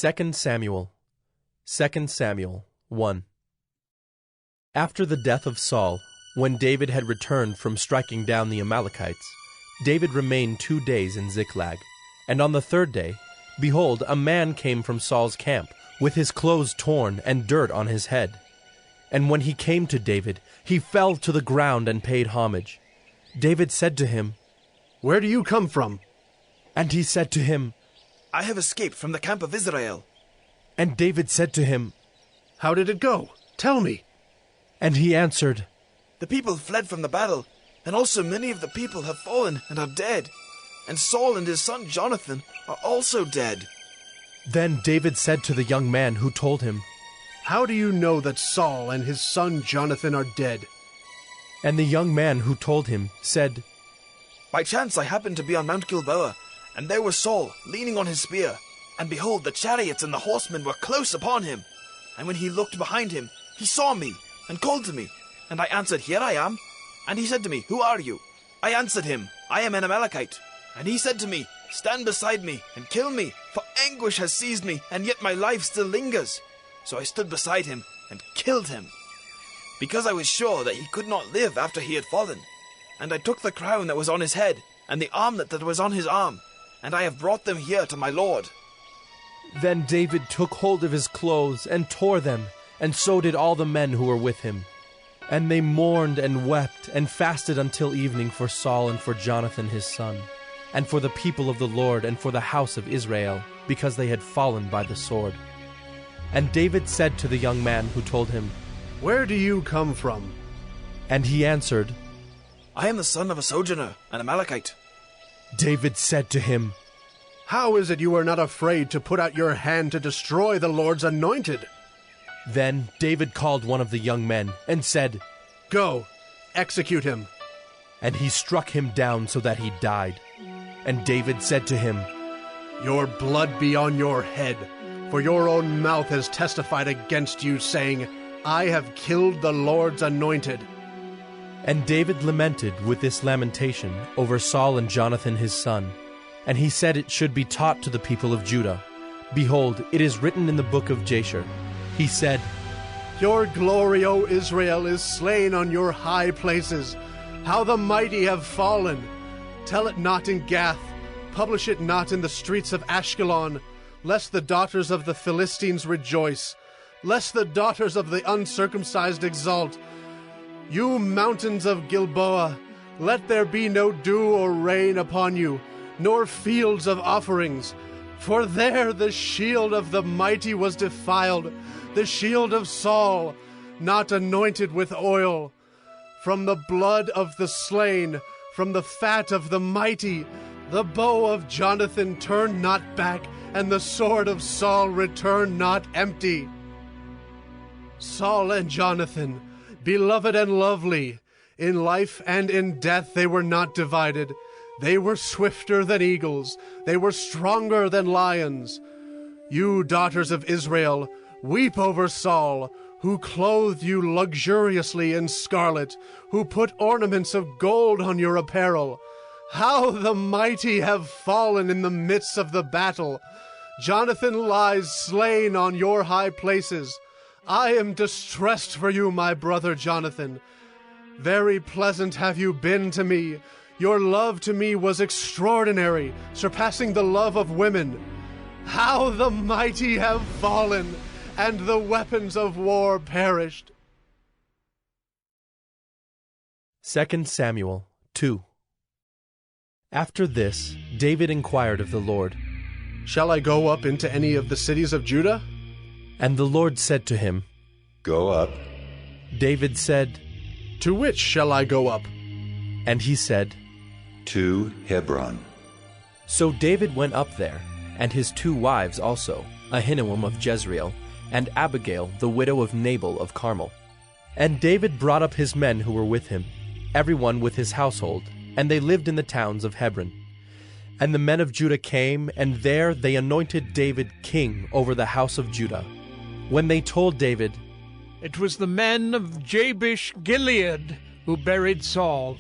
2 Samuel 1. After the death of Saul, when David had returned from striking down the Amalekites, David remained 2 days in Ziklag. And on the 3rd day, behold, a man came from Saul's camp, with his clothes torn and dirt on his head. And when he came to David, he fell to the ground and paid homage. David said to him, "Where do you come from?" And he said to him, "I have escaped from the camp of Israel." And David said to him, "How did it go? Tell me." And he answered, "The people fled from the battle, and also many of the people have fallen and are dead. And Saul and his son Jonathan are also dead." Then David said to the young man who told him, "How do you know that Saul and his son Jonathan are dead?" And the young man who told him said, "By chance I happened to be on Mount Gilboa, and there was Saul leaning on his spear. And behold, the chariots and the horsemen were close upon him. And when he looked behind him, he saw me, and called to me. And I answered, 'Here I am.' And he said to me, 'Who are you?' I answered him, 'I am an Amalekite.' And he said to me, 'Stand beside me, and kill me, for anguish has seized me, and yet my life still lingers.' So I stood beside him, and killed him, because I was sure that he could not live after he had fallen. And I took the crown that was on his head, and the armlet that was on his arm, and I have brought them here to my lord." Then David took hold of his clothes and tore them, and so did all the men who were with him. And they mourned and wept and fasted until evening for Saul and for Jonathan his son, and for the people of the Lord and for the house of Israel, because they had fallen by the sword. And David said to the young man who told him, "Where do you come from?" And he answered, "I am the son of a sojourner, an Amalekite." David said to him, "How is it you are not afraid to put out your hand to destroy the Lord's anointed?" Then David called one of the young men and said, "Go, execute him." And he struck him down so that he died. And David said to him, "Your blood be on your head, for your own mouth has testified against you, saying, 'I have killed the Lord's anointed.'" And David lamented with this lamentation over Saul and Jonathan his son. And he said it should be taught to the people of Judah. Behold, it is written in the book of Jasher. He said, "Your glory, O Israel, is slain on your high places. How the mighty have fallen! Tell it not in Gath, publish it not in the streets of Ashkelon, lest the daughters of the Philistines rejoice, lest the daughters of the uncircumcised exult. You mountains of Gilboa, let there be no dew or rain upon you, nor fields of offerings. For there the shield of the mighty was defiled, the shield of Saul, not anointed with oil. From the blood of the slain, from the fat of the mighty, the bow of Jonathan turned not back, and the sword of Saul returned not empty. Saul and Jonathan, beloved and lovely, in life and in death they were not divided. They were swifter than eagles, they were stronger than lions. You, daughters of Israel, weep over Saul, who clothed you luxuriously in scarlet, who put ornaments of gold on your apparel. How the mighty have fallen in the midst of the battle! Jonathan lies slain on your high places. I am distressed for you, my brother Jonathan. Very pleasant have you been to me. Your love to me was extraordinary, surpassing the love of women. How the mighty have fallen, and the weapons of war perished." 2 Samuel 2. After this, David inquired of the Lord, "Shall I go up into any of the cities of Judah?" And the Lord said to him, "Go up." David said, "To which shall I go up?" And he said, "To Hebron." So David went up there, and his 2 wives also, Ahinoam of Jezreel, and Abigail the widow of Nabal of Carmel. And David brought up his men who were with him, everyone with his household, and they lived in the towns of Hebron. And the men of Judah came, and there they anointed David king over the house of Judah. When they told David, "It was the men of Jabesh Gilead who buried Saul,"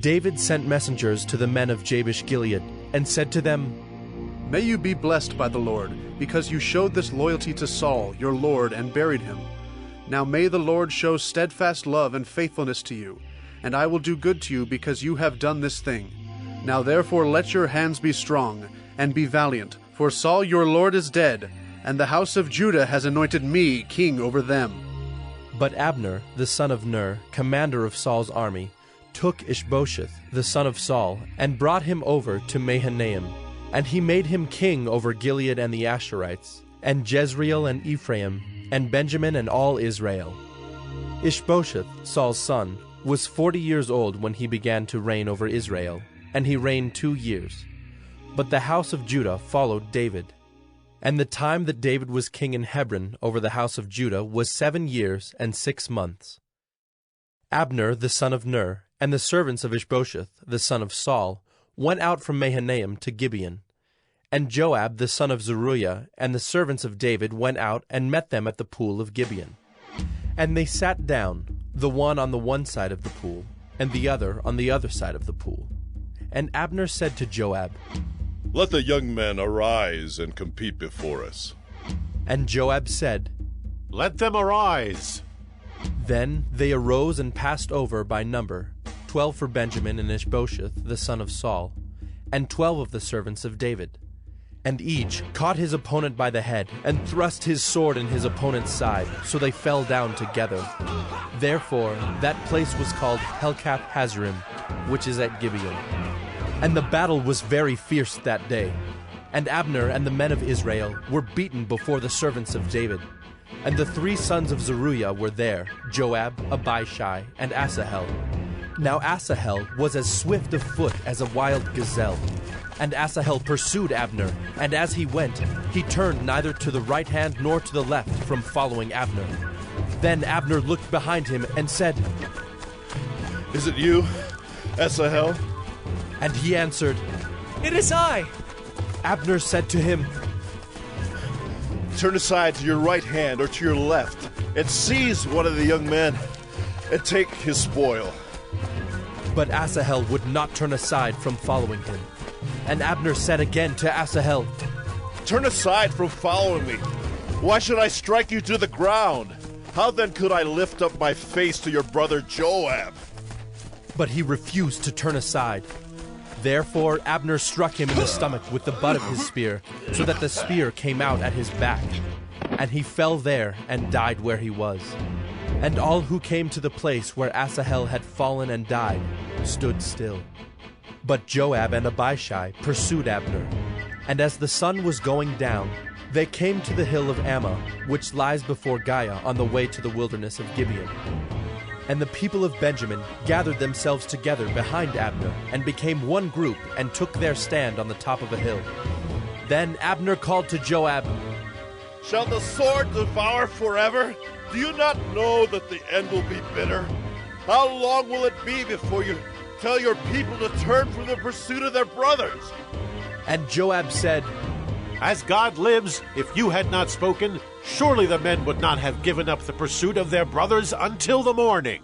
David sent messengers to the men of Jabesh Gilead, and said to them, May you be blessed by the Lord, because you showed this loyalty to Saul, your Lord, and buried him. Now may the Lord show steadfast love and faithfulness to you, and I will do good to you because you have done this thing. Now therefore let your hands be strong, and be valiant, for Saul your Lord is dead, and the house of Judah has anointed me king over them. But Abner, the son of Ner, commander of Saul's army, took Ishbosheth, the son of Saul, and brought him over to Mahanaim. And he made him king over Gilead and the Asherites, and Jezreel and Ephraim, and Benjamin and all Israel. Ishbosheth, Saul's son, was 40 years old when he began to reign over Israel, and he reigned 2 years. But the house of Judah followed David. And the time that David was king in Hebron over the house of Judah was 7 years and 6 months. Abner the son of Ner, and the servants of Ishbosheth the son of Saul, went out from Mahanaim to Gibeon. And Joab the son of Zeruiah and the servants of David went out and met them at the pool of Gibeon. And they sat down, the one on the one side of the pool, and the other on the other side of the pool. And Abner said to Joab, "Let the young men arise and compete before us." And Joab said, "Let them arise." Then they arose and passed over by number, 12 for Benjamin and Ishbosheth the son of Saul, and 12 of the servants of David. And each caught his opponent by the head, and thrust his sword in his opponent's side, so they fell down together. Therefore that place was called Helkath Hazzurim, which is at Gibeon. And the battle was very fierce that day. And Abner and the men of Israel were beaten before the servants of David. And the 3 sons of Zeruiah were there, Joab, Abishai, and Asahel. Now Asahel was as swift of foot as a wild gazelle. And Asahel pursued Abner, and as he went, he turned neither to the right hand nor to the left from following Abner. Then Abner looked behind him and said, "Is it you, Asahel?" And he answered, It is I. Abner said to him, "Turn aside to your right hand or to your left, and seize one of the young men, and take his spoil." But Asahel would not turn aside from following him. And Abner said again to Asahel, "Turn aside from following me. Why should I strike you to the ground? How then could I lift up my face to your brother Joab?" But he refused to turn aside. Therefore Abner struck him in the stomach with the butt of his spear, so that the spear came out at his back. And he fell there and died where he was. And all who came to the place where Asahel had fallen and died stood still. But Joab and Abishai pursued Abner. And as the sun was going down, they came to the hill of Ammah, which lies before Giah on the way to the wilderness of Gibeon. And the people of Benjamin gathered themselves together behind Abner, and became one group, and took their stand on the top of a hill. Then Abner called to Joab, "Shall the sword devour forever? Do you not know that the end will be bitter? How long will it be before you tell your people to turn from the pursuit of their brothers?" And Joab said, As God lives, if you had not spoken, surely the men would not have given up the pursuit of their brothers until the morning.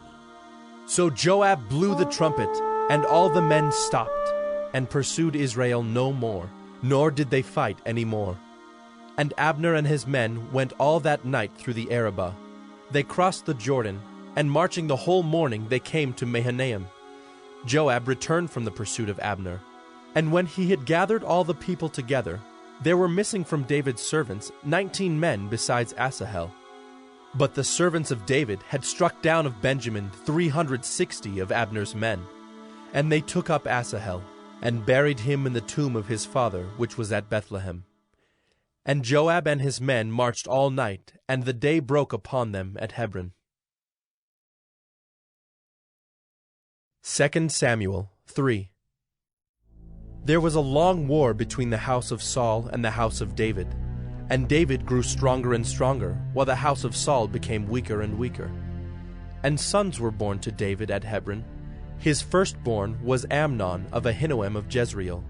So Joab blew the trumpet, and all the men stopped, and pursued Israel no more, nor did they fight any more. And Abner and his men went all that night through the Arabah. They crossed the Jordan, and marching the whole morning they came to Mahanaim. Joab returned from the pursuit of Abner. And when he had gathered all the people together, there were missing from David's servants 19 men besides Asahel. But the servants of David had struck down of Benjamin 360 of Abner's men. And they took up Asahel, and buried him in the tomb of his father, which was at Bethlehem. And Joab and his men marched all night, and the day broke upon them at Hebron. 2 Samuel 3. There was a long war between the house of Saul and the house of David, and David grew stronger and stronger, while the house of Saul became weaker and weaker. And sons were born to David at Hebron. His firstborn was Amnon of Ahinoam of Jezreel,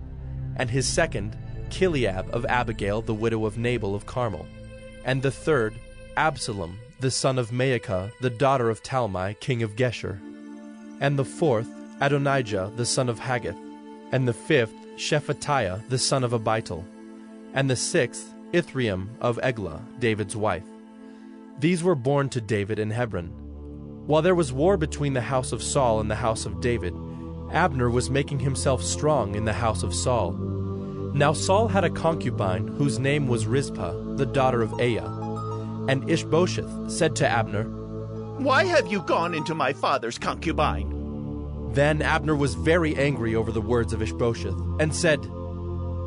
and his second, Chileab of Abigail the widow of Nabal of Carmel, and the third, Absalom, the son of Maacah, the daughter of Talmai, king of Geshur, and the fourth, Adonijah, the son of Haggith, and the fifth, Shephatiah, the son of Abital, and the sixth Ithream of Eglah, David's wife. These were born to David in Hebron. While there was war between the house of Saul and the house of David, Abner was making himself strong in the house of Saul. Now Saul had a concubine whose name was Rizpah, the daughter of Aiah. And Ishbosheth said to Abner, "Why have you gone into my father's concubine?" Then Abner was very angry over the words of Ishbosheth, and said,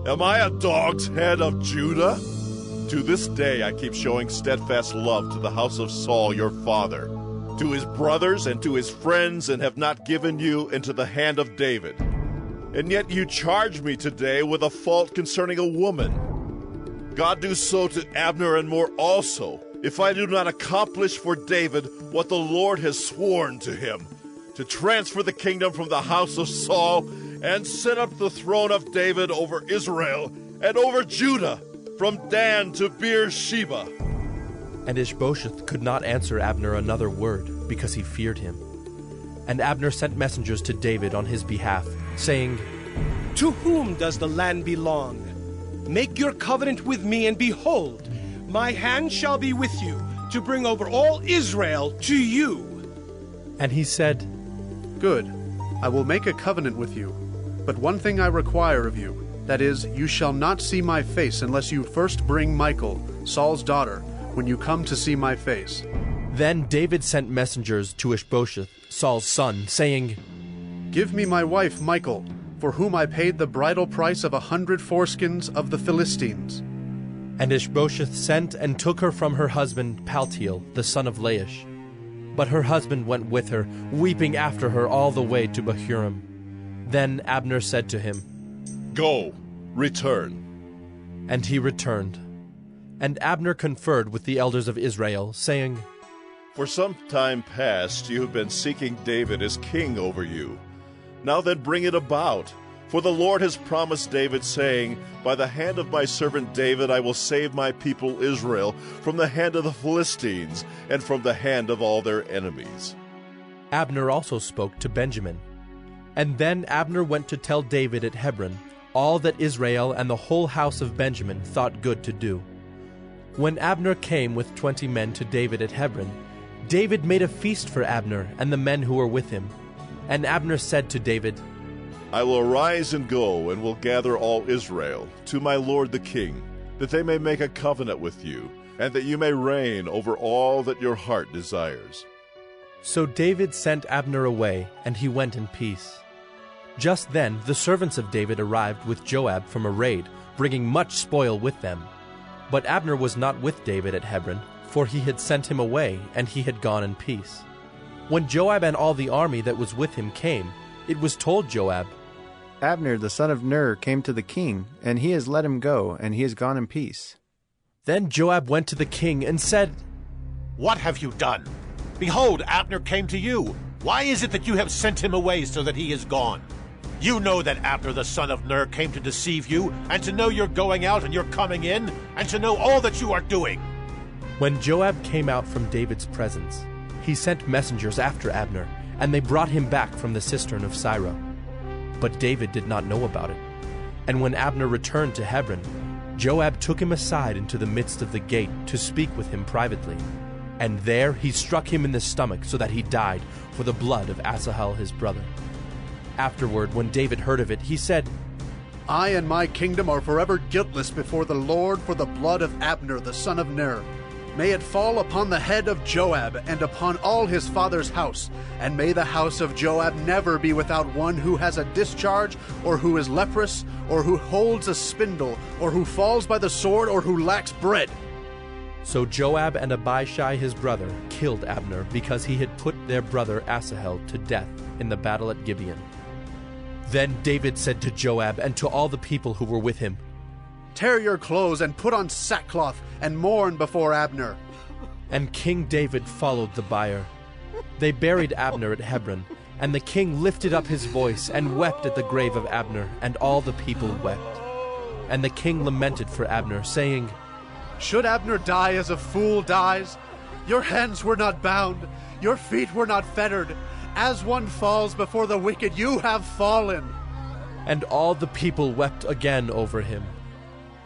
Am I a dog's head of Judah? To this day I keep showing steadfast love to the house of Saul your father, to his brothers and to his friends, and have not given you into the hand of David. And yet you charge me today with a fault concerning a woman. God do so to Abner and more also, if I do not accomplish for David what the Lord has sworn to him, to transfer the kingdom from the house of Saul and set up the throne of David over Israel and over Judah, from Dan to Beersheba. And Ishbosheth could not answer Abner another word, because he feared him. And Abner sent messengers to David on his behalf, saying, To whom does the land belong? Make your covenant with me, and behold, my hand shall be with you, to bring over all Israel to you. And he said, Good, I will make a covenant with you. But one thing I require of you, that is, you shall not see my face unless you first bring Michal, Saul's daughter, when you come to see my face. Then David sent messengers to Ishbosheth, Saul's son, saying, Give me my wife Michal, for whom I paid the bridal price of 100 foreskins of the Philistines. And Ishbosheth sent and took her from her husband Paltiel, the son of Laish. But her husband went with her, weeping after her all the way to Bahurim. Then Abner said to him, Go, return. And he returned. And Abner conferred with the elders of Israel, saying, For some time past you have been seeking David as king over you. Now then bring it about. For the Lord has promised David, saying, By the hand of my servant David I will save my people Israel from the hand of the Philistines and from the hand of all their enemies. Abner also spoke to Benjamin. And then Abner went to tell David at Hebron all that Israel and the whole house of Benjamin thought good to do. When Abner came with 20 men to David at Hebron, David made a feast for Abner and the men who were with him. And Abner said to David, I will arise and go, and will gather all Israel to my lord the king, that they may make a covenant with you, and that you may reign over all that your heart desires. So David sent Abner away, and he went in peace. Just then the servants of David arrived with Joab from a raid, bringing much spoil with them. But Abner was not with David at Hebron, for he had sent him away, and he had gone in peace. When Joab and all the army that was with him came, it was told Joab, Abner the son of Ner came to the king, and he has let him go, and he has gone in peace. Then Joab went to the king and said, What have you done? Behold, Abner came to you. Why is it that you have sent him away so that he is gone? You know that Abner the son of Ner came to deceive you, and to know you're going out and you're coming in, and to know all that you are doing. When Joab came out from David's presence, he sent messengers after Abner, and they brought him back from the cistern of Sirah. But David did not know about it. And when Abner returned to Hebron, Joab took him aside into the midst of the gate to speak with him privately. And there he struck him in the stomach so that he died for the blood of Asahel his brother. Afterward, when David heard of it, he said, I and my kingdom are forever guiltless before the Lord for the blood of Abner the son of Ner. May it fall upon the head of Joab and upon all his father's house, and may the house of Joab never be without one who has a discharge, or who is leprous, or who holds a spindle, or who falls by the sword, or who lacks bread. So Joab and Abishai his brother killed Abner because he had put their brother Asahel to death in the battle at Gibeon. Then David said to Joab and to all the people who were with him, Tear your clothes and put on sackcloth and mourn before Abner. And King David followed the bier. They buried Abner at Hebron, and the king lifted up his voice and wept at the grave of Abner, and all the people wept. And the king lamented for Abner, saying, Should Abner die as a fool dies? Your hands were not bound, your feet were not fettered. As one falls before the wicked, you have fallen. And all the people wept again over him.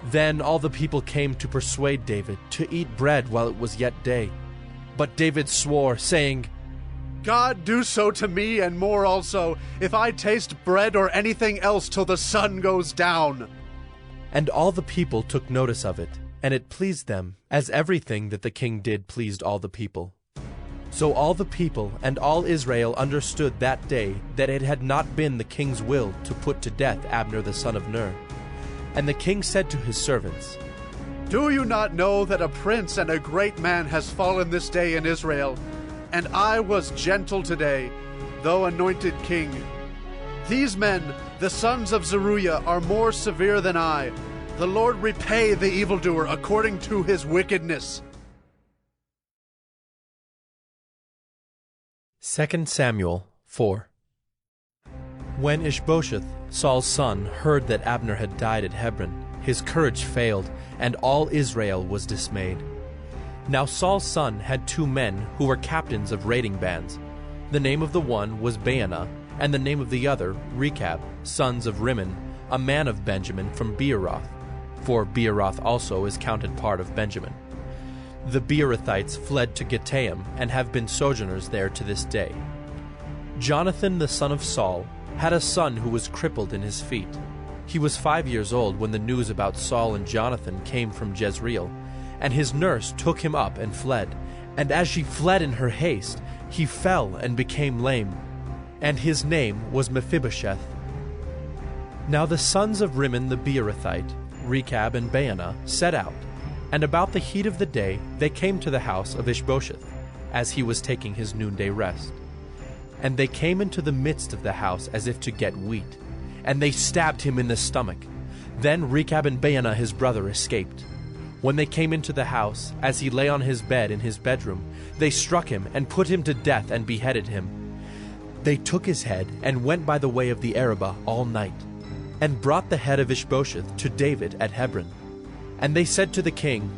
Then all the people came to persuade David to eat bread while it was yet day. But David swore, saying, God do so to me and more also, if I taste bread or anything else till the sun goes down. And all the people took notice of it, and it pleased them, as everything that the king did pleased all the people. So all the people and all Israel understood that day that it had not been the king's will to put to death Abner the son of Ner. And the king said to his servants, Do you not know that a prince and a great man has fallen this day in Israel? And I was gentle today, though anointed king. These men, the sons of Zeruiah, are more severe than I. The Lord repay the evildoer according to his wickedness. 2 Samuel 4. When Ishbosheth, Saul's son, heard that Abner had died at Hebron, his courage failed, and all Israel was dismayed. Now Saul's son had 2 men who were captains of raiding bands. The name of the one was Baanah, and the name of the other Rechab, sons of Rimmon, a man of Benjamin from Beeroth, for Beeroth also is counted part of Benjamin. The Beerothites fled to Gittaim and have been sojourners there to this day. Jonathan the son of Saul had a son who was crippled in his feet. He was 5 years old when the news about Saul and Jonathan came from Jezreel, and his nurse took him up and fled. And as she fled in her haste, he fell and became lame. And his name was Mephibosheth. Now the sons of Rimmon the Beerothite, Rechab and Baanah, set out, and about the heat of the day they came to the house of Ishbosheth, as he was taking his noonday rest. And they came into the midst of the house as if to get wheat, and they stabbed him in the stomach. Then Rechab and Baanah his brother escaped. When they came into the house, as he lay on his bed in his bedroom, they struck him and put him to death and beheaded him. They took his head and went by the way of the Arabah all night, and brought the head of Ishbosheth to David at Hebron. And they said to the king,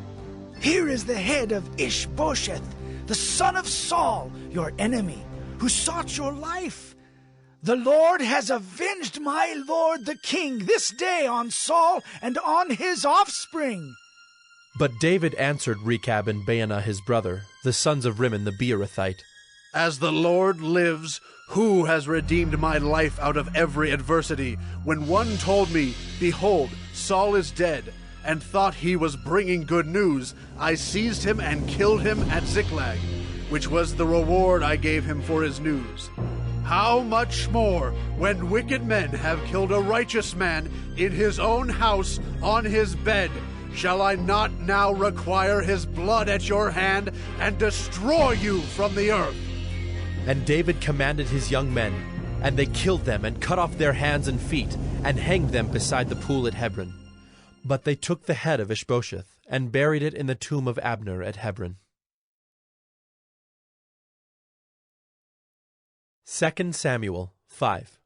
Here is the head of Ishbosheth, the son of Saul, your enemy, who sought your life. The Lord has avenged my lord the king this day on Saul and on his offspring. But David answered Rechab and Baanah his brother, the sons of Rimmon the Beerothite, As the Lord lives, who has redeemed my life out of every adversity, when one told me, Behold, Saul is dead, and thought he was bringing good news, I seized him and killed him at Ziklag, which was the reward I gave him for his news. How much more, when wicked men have killed a righteous man in his own house on his bed, shall I not now require his blood at your hand and destroy you from the earth? And David commanded his young men, and they killed them and cut off their hands and feet, and hanged them beside the pool at Hebron. But they took the head of Ishbosheth, and buried it in the tomb of Abner at Hebron. 2 Samuel 5.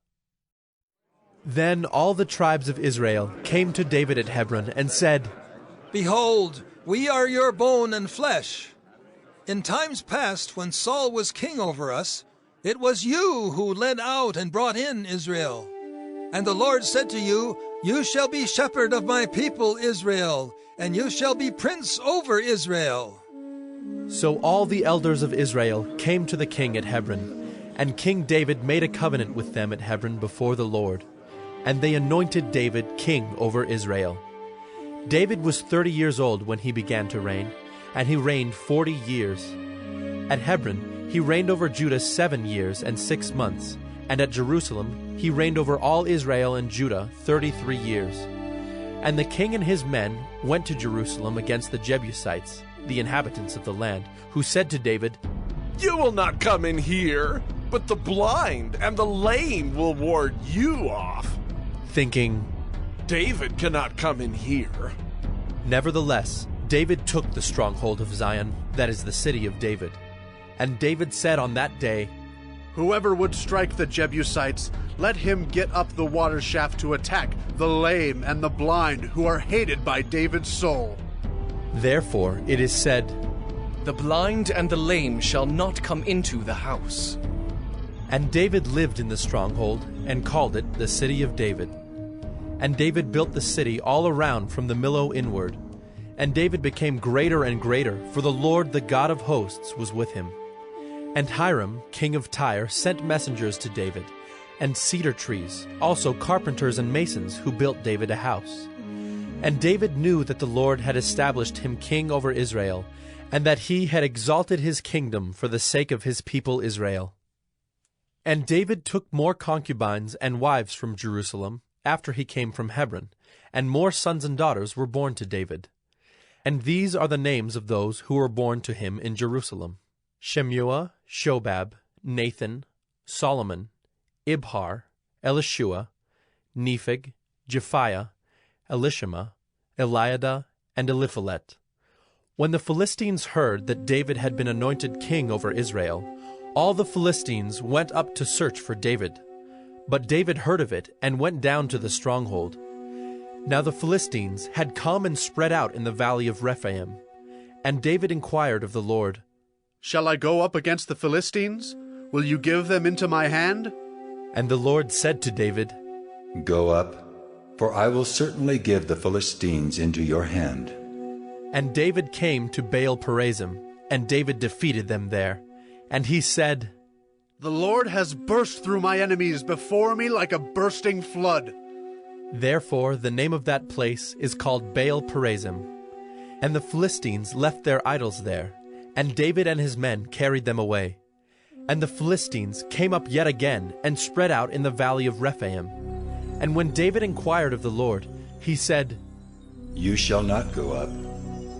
Then all the tribes of Israel came to David at Hebron, and said, Behold, we are your bone and flesh. In times past, when Saul was king over us, it was you who led out and brought in Israel. And the Lord said to you, You shall be shepherd of my people Israel, and you shall be prince over Israel. So all the elders of Israel came to the king at Hebron, and King David made a covenant with them at Hebron before the Lord, and they anointed David king over Israel. David was 30 years old when he began to reign, and he reigned 40 years. At Hebron he reigned over Judah 7 years and 6 months, and at Jerusalem he reigned over all Israel and Judah 33 years. And the king and his men went to Jerusalem against the Jebusites, the inhabitants of the land, who said to David, You will not come in here, but the blind and the lame will ward you off. Thinking, David cannot come in here. Nevertheless, David took the stronghold of Zion, that is the city of David. And David said on that day, Whoever would strike the Jebusites, let him get up the water shaft to attack the lame and the blind who are hated by David's soul. Therefore it is said, The blind and the lame shall not come into the house. And David lived in the stronghold, and called it the city of David. And David built the city all around from the Millo inward. And David became greater and greater, for the Lord the God of hosts was with him. And Hiram, king of Tyre, sent messengers to David, and cedar trees, also carpenters and masons, who built David a house. And David knew that the Lord had established him king over Israel, and that he had exalted his kingdom for the sake of his people Israel. And David took more concubines and wives from Jerusalem, after he came from Hebron, and more sons and daughters were born to David. And these are the names of those who were born to him in Jerusalem: Shemuah, Shobab, Nathan, Solomon, Ibhar, Elishua, Nepheg, Japhiah, Elishama, Eliada, and Eliphalet. When the Philistines heard that David had been anointed king over Israel, all the Philistines went up to search for David. But David heard of it and went down to the stronghold. Now the Philistines had come and spread out in the valley of Rephaim. And David inquired of the Lord, "Shall I go up against the Philistines? Will you give them into my hand?" And the Lord said to David, "Go up, for I will certainly give the Philistines into your hand." And David came to Baal-perazim, and David defeated them there. And he said, "The Lord has burst through my enemies before me like a bursting flood." Therefore the name of that place is called Baal-perazim. And the Philistines left their idols there, and David and his men carried them away. And the Philistines came up yet again and spread out in the valley of Rephaim. And when David inquired of the Lord, he said, "You shall not go up.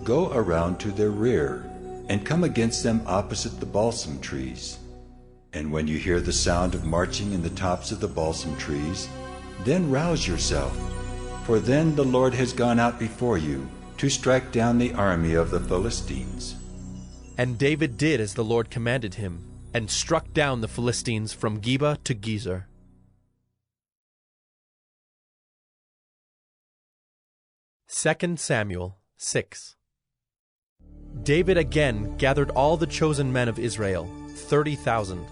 Go around to their rear, and come against them opposite the balsam trees. And when you hear the sound of marching in the tops of the balsam trees, then rouse yourself, for then the Lord has gone out before you to strike down the army of the Philistines." And David did as the Lord commanded him, and struck down the Philistines from Geba to Gezer. 2 Samuel 6. David again gathered all the chosen men of Israel, 30,000.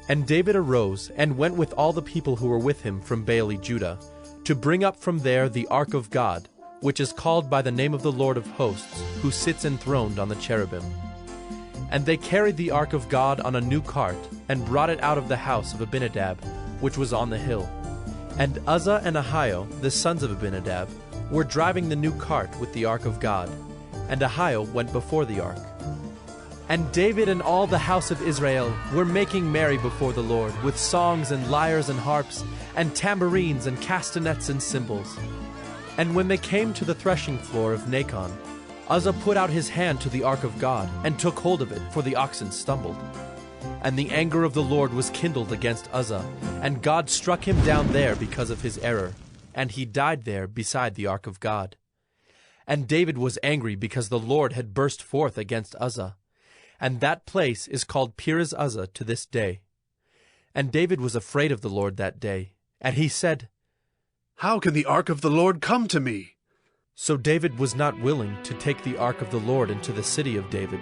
And David arose and went with all the people who were with him from Baale-Judah, to bring up from there the ark of God, which is called by the name of the Lord of hosts, who sits enthroned on the cherubim. And they carried the ark of God on a new cart, and brought it out of the house of Abinadab, which was on the hill. And Uzzah and Ahio, the sons of Abinadab, were driving the new cart with the ark of God, and Ahio went before the ark. And David and all the house of Israel were making merry before the Lord, with songs and lyres and harps, and tambourines and castanets and cymbals. And when they came to the threshing floor of Nachon, Uzzah put out his hand to the ark of God, and took hold of it, for the oxen stumbled. And the anger of the Lord was kindled against Uzzah, and God struck him down there because of his error, and he died there beside the ark of God. And David was angry because the Lord had burst forth against Uzzah, and that place is called Perez-Uzzah to this day. And David was afraid of the Lord that day, and he said, "How can the ark of the Lord come to me?" So David was not willing to take the ark of the Lord into the city of David.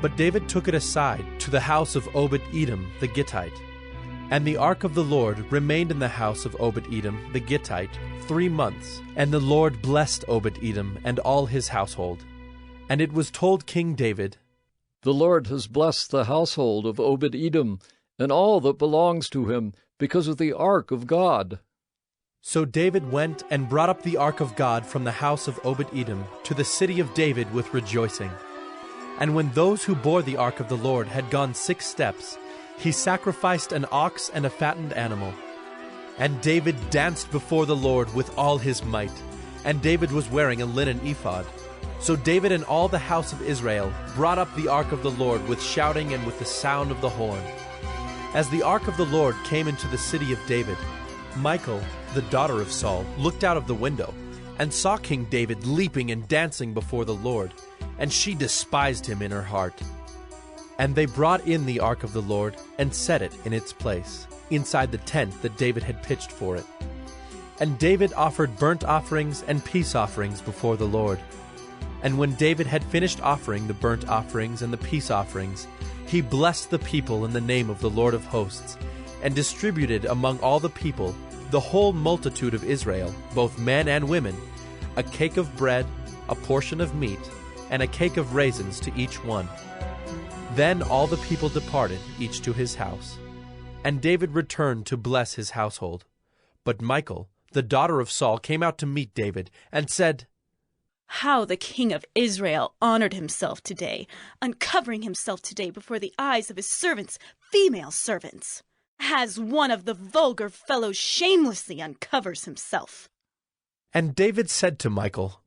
But David took it aside to the house of Obed-Edom the Gittite. And the ark of the Lord remained in the house of Obed-Edom the Gittite 3 months, and the Lord blessed Obed-Edom and all his household. And it was told King David, "The Lord has blessed the household of Obed-Edom and all that belongs to him because of the ark of God." So David went and brought up the ark of God from the house of Obed-Edom to the city of David with rejoicing. And when those who bore the ark of the Lord had gone 6 steps, he sacrificed an ox and a fattened animal. And David danced before the Lord with all his might, and David was wearing a linen ephod. So David and all the house of Israel brought up the ark of the Lord with shouting and with the sound of the horn. As the ark of the Lord came into the city of David, Michal, the daughter of Saul, looked out of the window and saw King David leaping and dancing before the Lord, and she despised him in her heart. And they brought in the ark of the Lord and set it in its place, inside the tent that David had pitched for it. And David offered burnt offerings and peace offerings before the Lord. And when David had finished offering the burnt offerings and the peace offerings, he blessed the people in the name of the Lord of hosts, and distributed among all the people the whole multitude of Israel, both men and women, a cake of bread, a portion of meat, and a cake of raisins to each one. Then all the people departed, each to his house. And David returned to bless his household. But Michal, the daughter of Saul, came out to meet David, and said, "How the king of Israel honored himself today, uncovering himself today before the eyes of his servants, female servants, as one of the vulgar fellows shamelessly uncovers himself." And David said to Michal,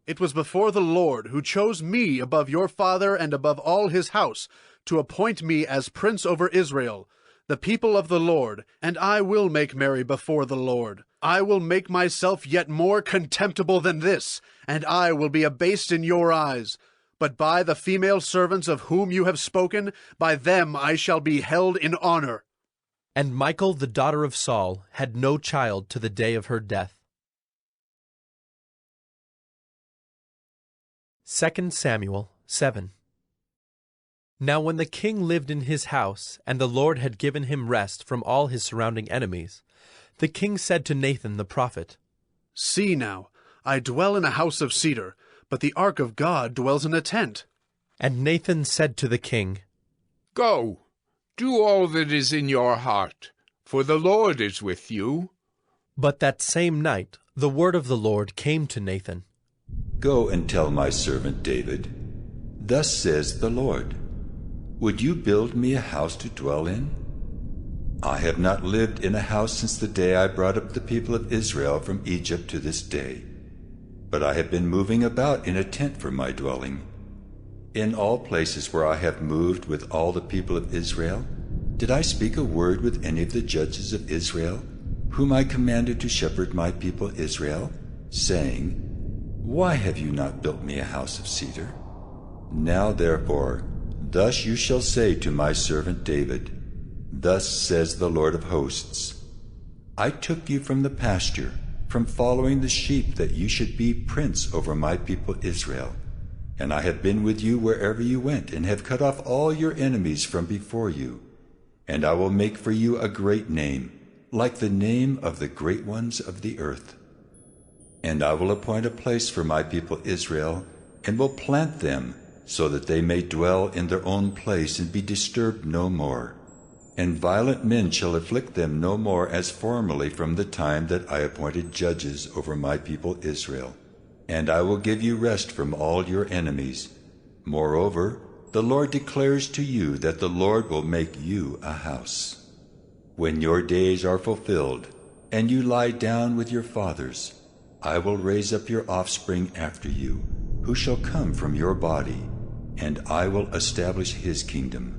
"It was before the Lord who chose me above your father and above all his house, to appoint me as prince over Israel, the people of the Lord, and I will make merry before the Lord. I will make myself yet more contemptible than this, and I will be abased in your eyes. But by the female servants of whom you have spoken, by them I shall be held in honor." And Michal, the daughter of Saul, had no child to the day of her death. 2 Samuel 7. Now when the king lived in his house, and the Lord had given him rest from all his surrounding enemies, the king said to Nathan the prophet, "See now, I dwell in a house of cedar, but the ark of God dwells in a tent." And Nathan said to the king, "Go, do all that is in your heart, for the Lord is with you." But that same night the word of the Lord came to Nathan. "Go and tell my servant David, thus says the Lord, would you build me a house to dwell in? I have not lived in a house since the day I brought up the people of Israel from Egypt to this day, but I have been moving about in a tent for my dwelling. In all places where I have moved with all the people of Israel, did I speak a word with any of the judges of Israel, whom I commanded to shepherd my people Israel, saying, why have you not built me a house of cedar? Now therefore, thus you shall say to my servant David, thus says the Lord of hosts, I took you from the pasture, from following the sheep, that you should be prince over my people Israel. And I have been with you wherever you went, and have cut off all your enemies from before you. And I will make for you a great name, like the name of the great ones of the earth. And I will appoint a place for my people Israel, and will plant them, so that they may dwell in their own place and be disturbed no more. And violent men shall afflict them no more as formerly from the time that I appointed judges over my people Israel. And I will give you rest from all your enemies. Moreover, the Lord declares to you that the Lord will make you a house. When your days are fulfilled, and you lie down with your fathers, I will raise up your offspring after you, who shall come from your body, and I will establish his kingdom.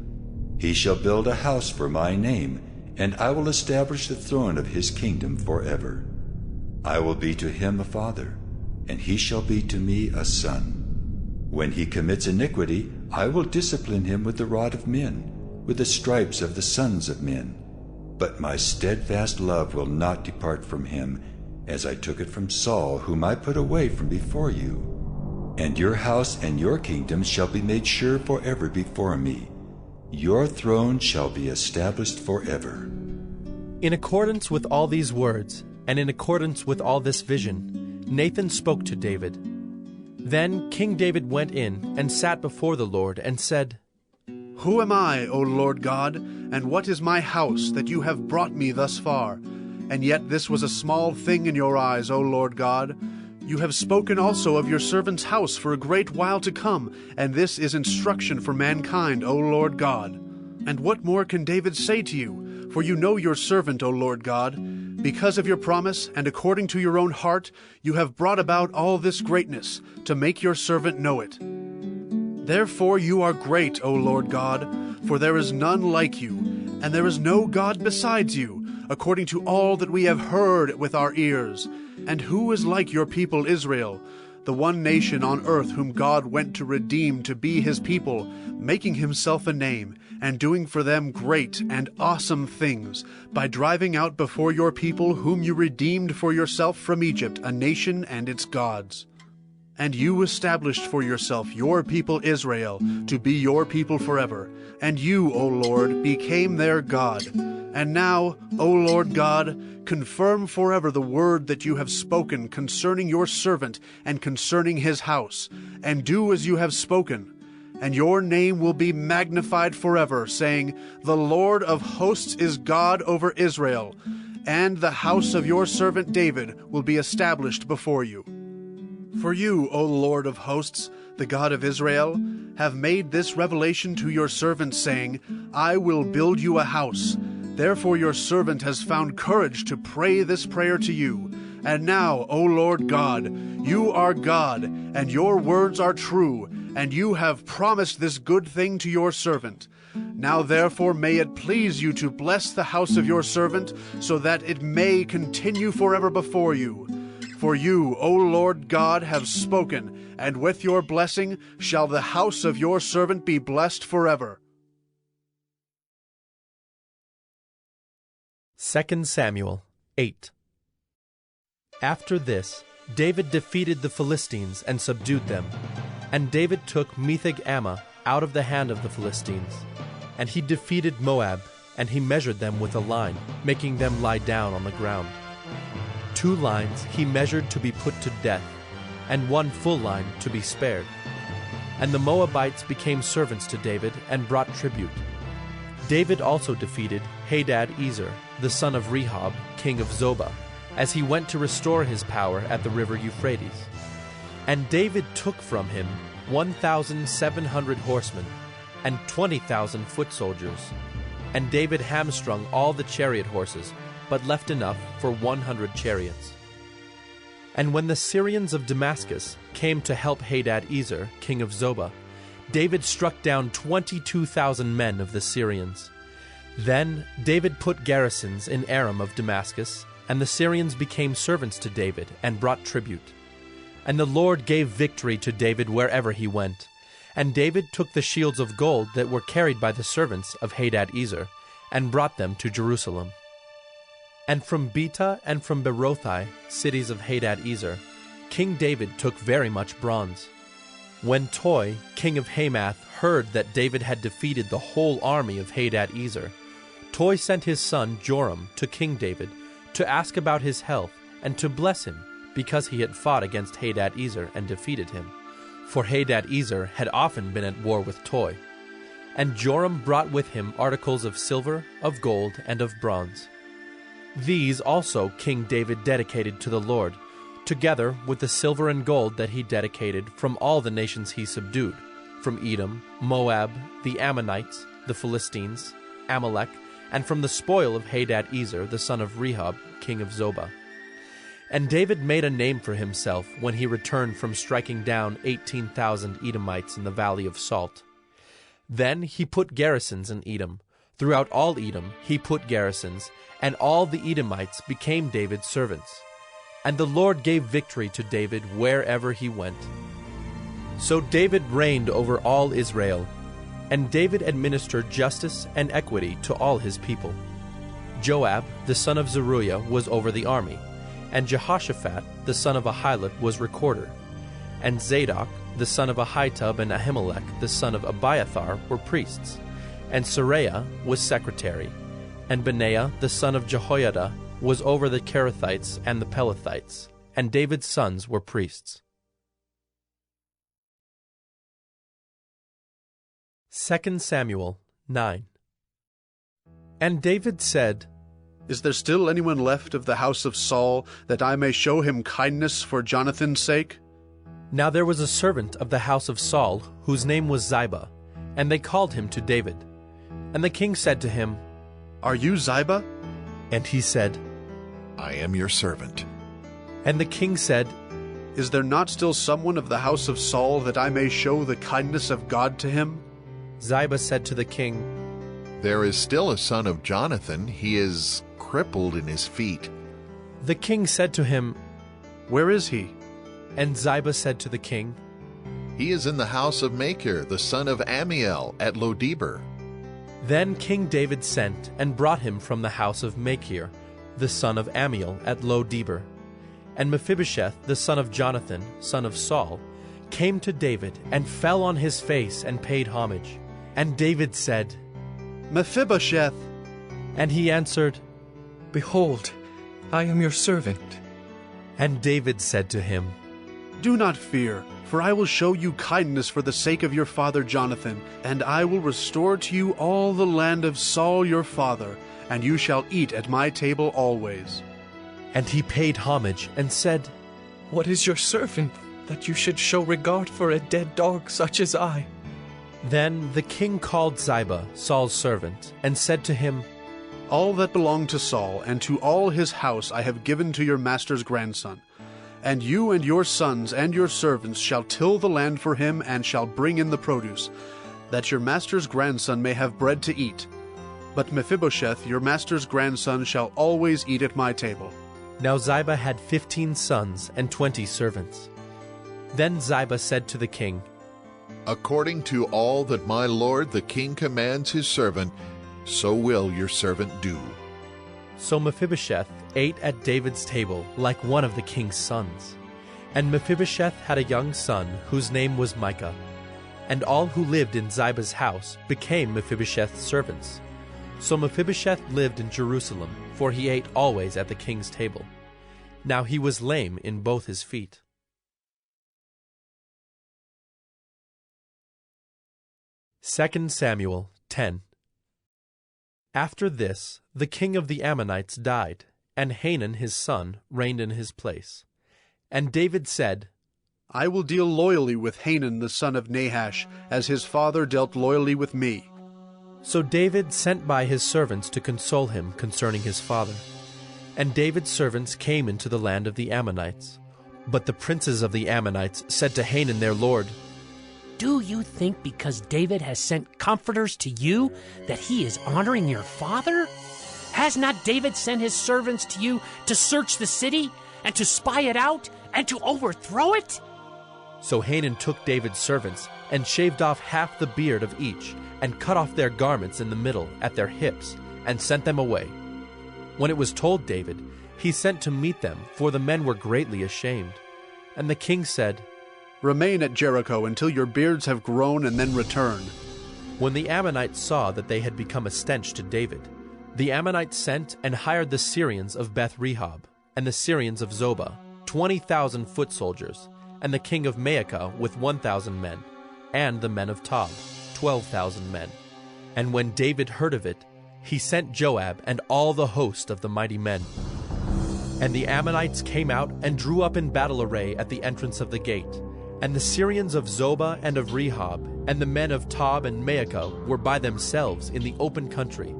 He shall build a house for my name, and I will establish the throne of his kingdom forever. I will be to him a father, and he shall be to me a son. When he commits iniquity, I will discipline him with the rod of men, with the stripes of the sons of men. But my steadfast love will not depart from him, as I took it from Saul, whom I put away from before you. And your house and your kingdom shall be made sure forever before me. Your throne shall be established forever." In accordance with all these words, and in accordance with all this vision, Nathan spoke to David. Then King David went in and sat before the Lord and said, "Who am I, O Lord God, and what is my house that you have brought me thus far? And yet this was a small thing in your eyes, O Lord God. You have spoken also of your servant's house for a great while to come, and this is instruction for mankind, O Lord God. And what more can David say to you? For you know your servant, O Lord God. Because of your promise, and according to your own heart, you have brought about all this greatness, to make your servant know it. Therefore you are great, O Lord God, for there is none like you, and there is no God besides you, according to all that we have heard with our ears. And who is like your people Israel, the one nation on earth whom God went to redeem to be his people, making himself a name, and doing for them great and awesome things, by driving out before your people whom you redeemed for yourself from Egypt, a nation and its gods. And you established for yourself your people Israel, to be your people forever. And you, O Lord, became their God. And now, O Lord God, confirm forever the word that you have spoken concerning your servant and concerning his house, and do as you have spoken. And your name will be magnified forever, saying, The Lord of hosts is God over Israel, and the house of your servant David will be established before you. For you, O Lord of hosts, the God of Israel, have made this revelation to your servant, saying, I will build you a house. Therefore your servant has found courage to pray this prayer to you. And now, O Lord God, you are God, and your words are true, and you have promised this good thing to your servant. Now therefore may it please you to bless the house of your servant, so that it may continue forever before you. For you, O Lord God, have spoken, and with your blessing shall the house of your servant be blessed forever. 2 Samuel 8. After this, David defeated the Philistines and subdued them. And David took Metheg-Ammah out of the hand of the Philistines. And he defeated Moab, and he measured them with a line, making them lie down on the ground. 2 lines he measured to be put to death, and 1 full line to be spared. And the Moabites became servants to David and brought tribute. David also defeated Hadad-ezer, the son of Rehob, king of Zobah, as he went to restore his power at the river Euphrates. And David took from him 1,700 horsemen and 20,000 foot soldiers. And David hamstrung all the chariot horses, but left enough for 100 chariots. And when the Syrians of Damascus came to help Hadad-ezer, king of Zobah, David struck down 22,000 men of the Syrians. Then David put garrisons in Aram of Damascus, and the Syrians became servants to David and brought tribute. And the Lord gave victory to David wherever he went. And David took the shields of gold that were carried by the servants of Hadad-ezer, and brought them to Jerusalem. And from Betah and from Berothai, cities of Hadad-ezer, King David took very much bronze. When Toi, king of Hamath, heard that David had defeated the whole army of Hadad-ezer, Toi sent his son Joram to King David to ask about his health and to bless him, because he had fought against Hadad-ezer and defeated him. For Hadad-ezer had often been at war with Toi. And Joram brought with him articles of silver, of gold, and of bronze. These also King David dedicated to the Lord, together with the silver and gold that he dedicated from all the nations he subdued, from Edom, Moab, the Ammonites, the Philistines, Amalek, and from the spoil of Hadad-ezer, the son of Rehob, king of Zobah. And David made a name for himself when he returned from striking down 18,000 Edomites in the valley of Salt. Then he put garrisons in Edom. Throughout all Edom he put garrisons, and all the Edomites became David's servants. And the Lord gave victory to David wherever he went. So David reigned over all Israel, and David administered justice and equity to all his people. Joab, the son of Zeruiah, was over the army, and Jehoshaphat, the son of Ahilud, was recorder. And Zadok, the son of Ahitub, and Ahimelech, the son of Abiathar, were priests. And Seraiah was secretary. And Benaiah, the son of Jehoiada, was over the Kerethites and the Pelethites. And David's sons were priests. 2 Samuel 9. And David said, Is there still anyone left of the house of Saul, that I may show him kindness for Jonathan's sake? Now there was a servant of the house of Saul, whose name was Ziba, and they called him to David. And the king said to him, Are you Ziba? And he said, I am your servant. And the king said, Is there not still someone of the house of Saul, that I may show the kindness of God to him? Ziba said to the king, There is still a son of Jonathan. He is crippled in his feet. The king said to him, Where is he? And Ziba said to the king, He is in the house of Machir, the son of Ammiel, at Lo-debar. Then King David sent and brought him from the house of Machir, the son of Ammiel, at Lo-debar. And Mephibosheth, the son of Jonathan, son of Saul, came to David and fell on his face and paid homage. And David said, Mephibosheth. And he answered, Behold, I am your servant. And David said to him, Do not fear, for I will show you kindness for the sake of your father Jonathan, and I will restore to you all the land of Saul your father, and you shall eat at my table always. And he paid homage and said, What is your servant, that you should show regard for a dead dog such as I? Then the king called Ziba, Saul's servant, and said to him, All that belonged to Saul and to all his house I have given to your master's grandson. And you and your sons and your servants shall till the land for him and shall bring in the produce, that your master's grandson may have bread to eat. But Mephibosheth, your master's grandson, shall always eat at my table. Now Ziba had 15 sons and 20 servants. Then Ziba said to the king, According to all that my lord the king commands his servant, so will your servant do. So Mephibosheth ate at David's table like one of the king's sons. And Mephibosheth had a young son whose name was Micah. And all who lived in Ziba's house became Mephibosheth's servants. So Mephibosheth lived in Jerusalem, for he ate always at the king's table. Now he was lame in both his feet. 2 Samuel 10. After this, the king of the Ammonites died, and Hanun his son reigned in his place. And David said, I will deal loyally with Hanun the son of Nahash, as his father dealt loyally with me. So David sent by his servants to console him concerning his father. And David's servants came into the land of the Ammonites. But the princes of the Ammonites said to Hanun their lord, Do you think because David has sent comforters to you that he is honoring your father? Has not David sent his servants to you to search the city and to spy it out and to overthrow it? So Hanun took David's servants and shaved off half the beard of each and cut off their garments in the middle at their hips and sent them away. When it was told David, he sent to meet them, for the men were greatly ashamed. And the king said, Remain at Jericho until your beards have grown, and then return. When the Ammonites saw that they had become a stench to David, the Ammonites sent and hired the Syrians of Beth-rehob, and the Syrians of Zobah, 20,000 foot soldiers, and the king of Maacah with 1,000 men, and the men of Tob, 12,000 men. And when David heard of it, he sent Joab and all the host of the mighty men. And the Ammonites came out and drew up in battle array at the entrance of the gate. And the Syrians of Zobah and of Rehob, and the men of Tob and Maacah were by themselves in the open country.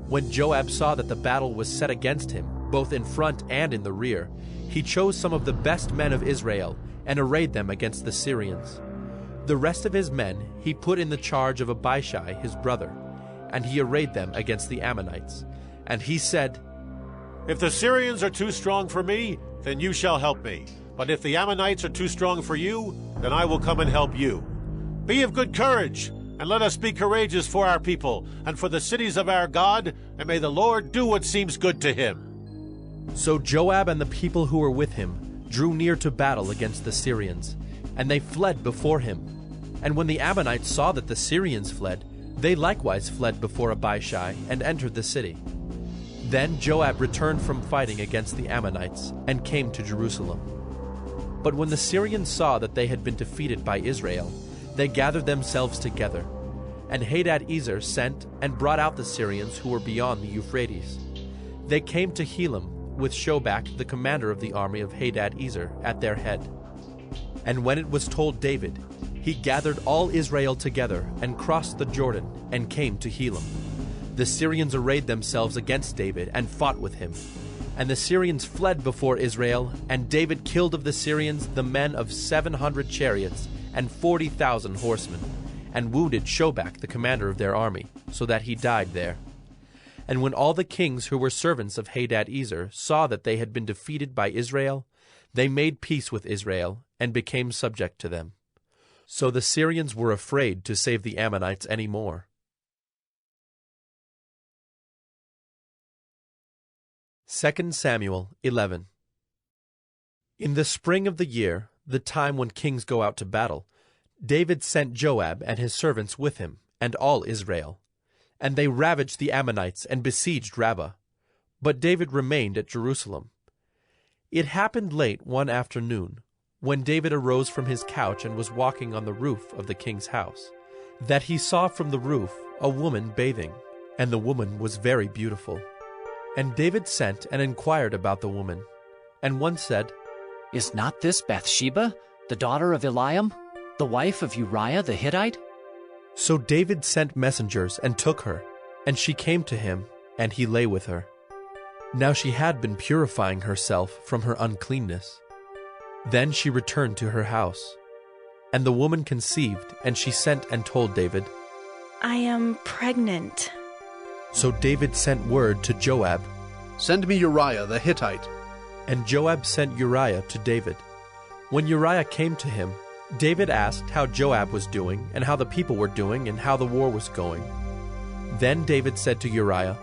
When Joab saw that the battle was set against him, both in front and in the rear, he chose some of the best men of Israel and arrayed them against the Syrians. The rest of his men he put in the charge of Abishai his brother, and he arrayed them against the Ammonites. And he said, If the Syrians are too strong for me, then you shall help me. But if the Ammonites are too strong for you, then I will come and help you. Be of good courage, and let us be courageous for our people, and for the cities of our God, and may the Lord do what seems good to him. So Joab and the people who were with him drew near to battle against the Syrians, and they fled before him. And when the Ammonites saw that the Syrians fled, they likewise fled before Abishai and entered the city. Then Joab returned from fighting against the Ammonites and came to Jerusalem. But when the Syrians saw that they had been defeated by Israel, they gathered themselves together. And Hadad-ezer sent and brought out the Syrians who were beyond the Euphrates. They came to Helam with Shobach, the commander of the army of Hadad-ezer, at their head. And when it was told David, he gathered all Israel together and crossed the Jordan and came to Helam. The Syrians arrayed themselves against David and fought with him. And the Syrians fled before Israel, and David killed of the Syrians the men of 700 chariots and 40,000 horsemen, and wounded Shobach the commander of their army, so that he died there. And when all the kings who were servants of Hadad-ezer saw that they had been defeated by Israel, they made peace with Israel and became subject to them. So the Syrians were afraid to save the Ammonites any more. 2 Samuel 11. In the spring of the year, the time when kings go out to battle, David sent Joab and his servants with him, and all Israel. and they ravaged the Ammonites and besieged Rabbah. But David remained at Jerusalem. It happened late one afternoon, when David arose from his couch and was walking on the roof of the king's house, that he saw from the roof a woman bathing, and the woman was very beautiful. And David sent and inquired about the woman. And one said, Is not this Bathsheba, the daughter of Eliam, the wife of Uriah the Hittite? So David sent messengers and took her, and she came to him, and he lay with her. Now she had been purifying herself from her uncleanness. Then she returned to her house. And the woman conceived, and she sent and told David, I am pregnant. So David sent word to Joab, Send me Uriah the Hittite. And Joab sent Uriah to David. When Uriah came to him, David asked how Joab was doing, and how the people were doing, and how the war was going. Then David said to Uriah,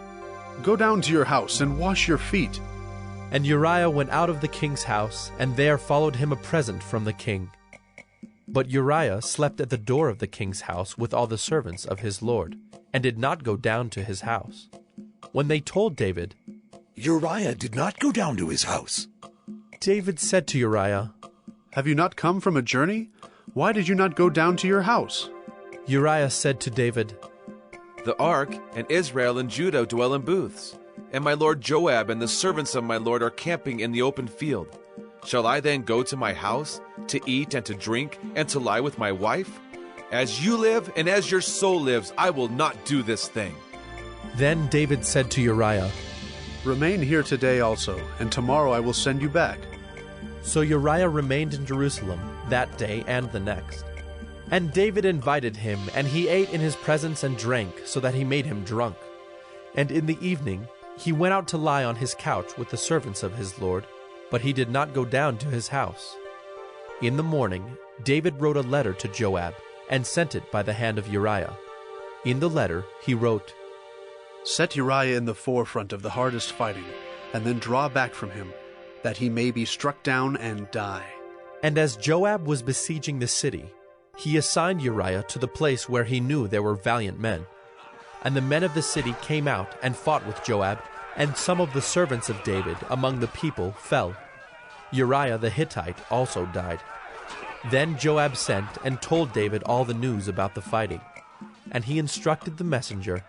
Go down to your house and wash your feet. And Uriah went out of the king's house, and there followed him a present from the king. But Uriah slept at the door of the king's house with all the servants of his lord, and did not go down to his house. When they told David, Uriah did not go down to his house, David said to Uriah, Have you not come from a journey? Why did you not go down to your house? Uriah said to David, The ark and Israel and Judah dwell in booths, and my lord Joab and the servants of my lord are camping in the open field. Shall I then go to my house, to eat and to drink, and to lie with my wife? As you live, and as your soul lives, I will not do this thing. Then David said to Uriah, Remain here today also, and tomorrow I will send you back. So Uriah remained in Jerusalem that day and the next. And David invited him, and he ate in his presence and drank, so that he made him drunk. And in the evening he went out to lie on his couch with the servants of his lord, but he did not go down to his house. In the morning David wrote a letter to Joab, and sent it by the hand of Uriah. In the letter he wrote, Set Uriah in the forefront of the hardest fighting, and then draw back from him, that he may be struck down and die. And as Joab was besieging the city, he assigned Uriah to the place where he knew there were valiant men. And the men of the city came out and fought with Joab, and some of the servants of David among the people fell. Uriah the Hittite also died. Then Joab sent and told David all the news about the fighting. And he instructed the messenger,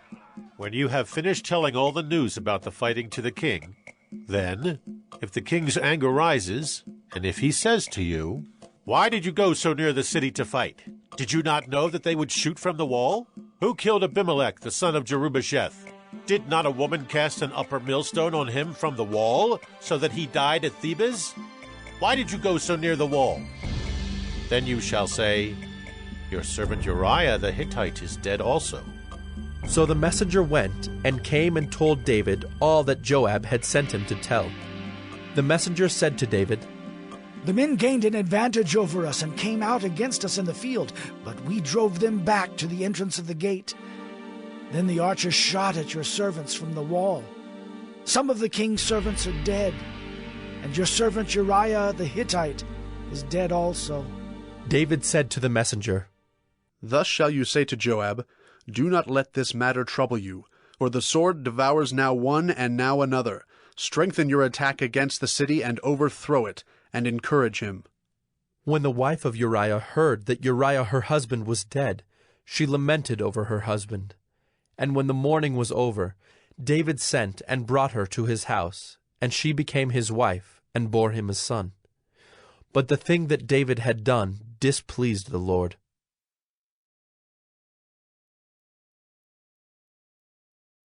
When you have finished telling all the news about the fighting to the king, then, if the king's anger rises, and if he says to you, Why did you go so near the city to fight? Did you not know that they would shoot from the wall? Who killed Abimelech, the son of Jerubasheth? Did not a woman cast an upper millstone on him from the wall, so that he died at Thebez? Why did you go so near the wall? Then you shall say, Your servant Uriah the Hittite is dead also. So the messenger went and came and told David all that Joab had sent him to tell. The messenger said to David, The men gained an advantage over us and came out against us in the field, but we drove them back to the entrance of the gate. Then the archers shot at your servants from the wall. Some of the king's servants are dead, and your servant Uriah the Hittite is dead also. David said to the messenger, Thus shall you say to Joab, Do not let this matter trouble you, for the sword devours now one and now another. Strengthen your attack against the city and overthrow it, and encourage him. When the wife of Uriah heard that Uriah her husband was dead, she lamented over her husband. And when the mourning was over, David sent and brought her to his house, and she became his wife, and bore him a son. But the thing that David had done displeased the Lord.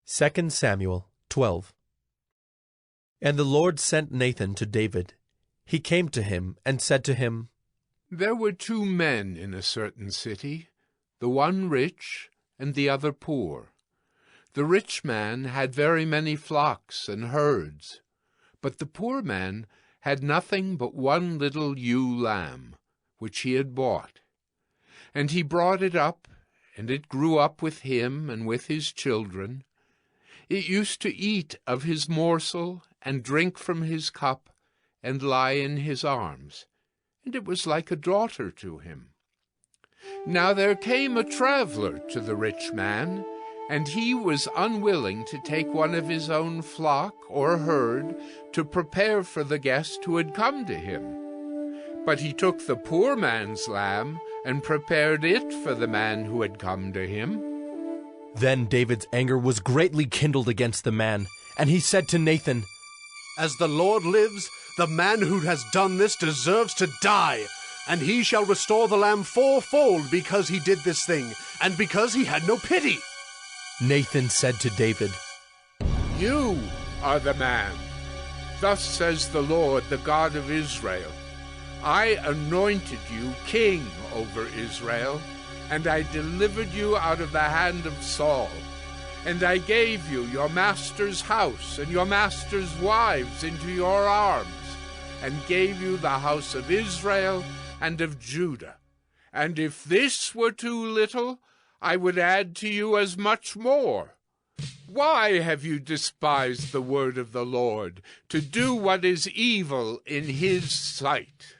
2 Samuel 12. And the Lord sent Nathan to David. He came to him and said to him, There were 2 men in a certain city, the one rich and the other poor. The rich man had very many flocks and herds, but the poor man had nothing but one little ewe lamb, which he had bought. And he brought it up, and it grew up with him and with his children. It used to eat of his morsel and drink from his cup and lie in his arms, and it was like a daughter to him. Now there came a traveler to the rich man, And he was unwilling to take one of his own flock or herd to prepare for the guest who had come to him. But he took the poor man's lamb and prepared it for the man who had come to him. Then David's anger was greatly kindled against the man, and he said to Nathan, "As the Lord lives, the man who has done this deserves to die, and he shall restore the lamb fourfold because he did this thing, and because he had no pity." Nathan said to David, "You are the man. Thus says the Lord, the God of Israel. I anointed you king over Israel, and I delivered you out of the hand of Saul. And I gave you your master's house and your master's wives into your arms, and gave you the house of Israel and of Judah. And if this were too little, I would add to you as much more. Why have you despised the word of the Lord, to do what is evil in his sight?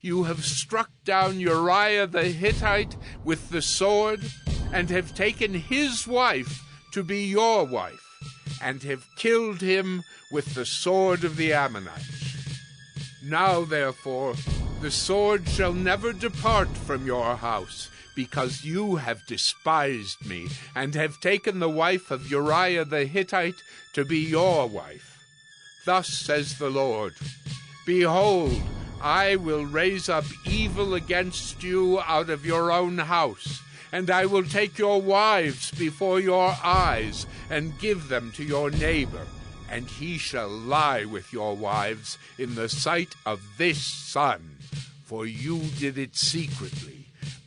You have struck down Uriah the Hittite with the sword, and have taken his wife to be your wife, and have killed him with the sword of the Ammonites. Now, therefore, the sword shall never depart from your house, because you have despised me, and have taken the wife of Uriah the Hittite to be your wife. Thus says the Lord, Behold, I will raise up evil against you out of your own house, and I will take your wives before your eyes, and give them to your neighbor, and he shall lie with your wives in the sight of this sun, for you did it secretly.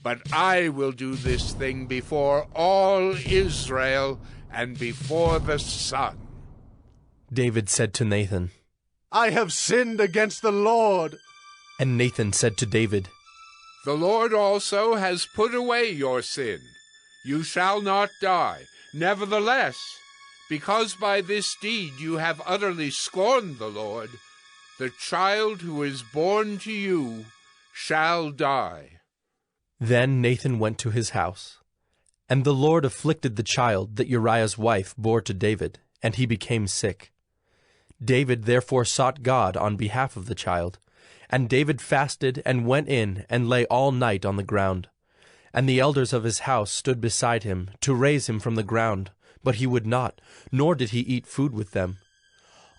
But I will do this thing before all Israel and before the sun." David said to Nathan, "I have sinned against the Lord." And Nathan said to David, "The Lord also has put away your sin. You shall not die. Nevertheless, because by this deed you have utterly scorned the Lord, the child who is born to you shall die." Then Nathan went to his house. And the Lord afflicted the child that Uriah's wife bore to David, and he became sick. David therefore sought God on behalf of the child. And David fasted and went in and lay all night on the ground. And the elders of his house stood beside him to raise him from the ground, but he would not, nor did he eat food with them.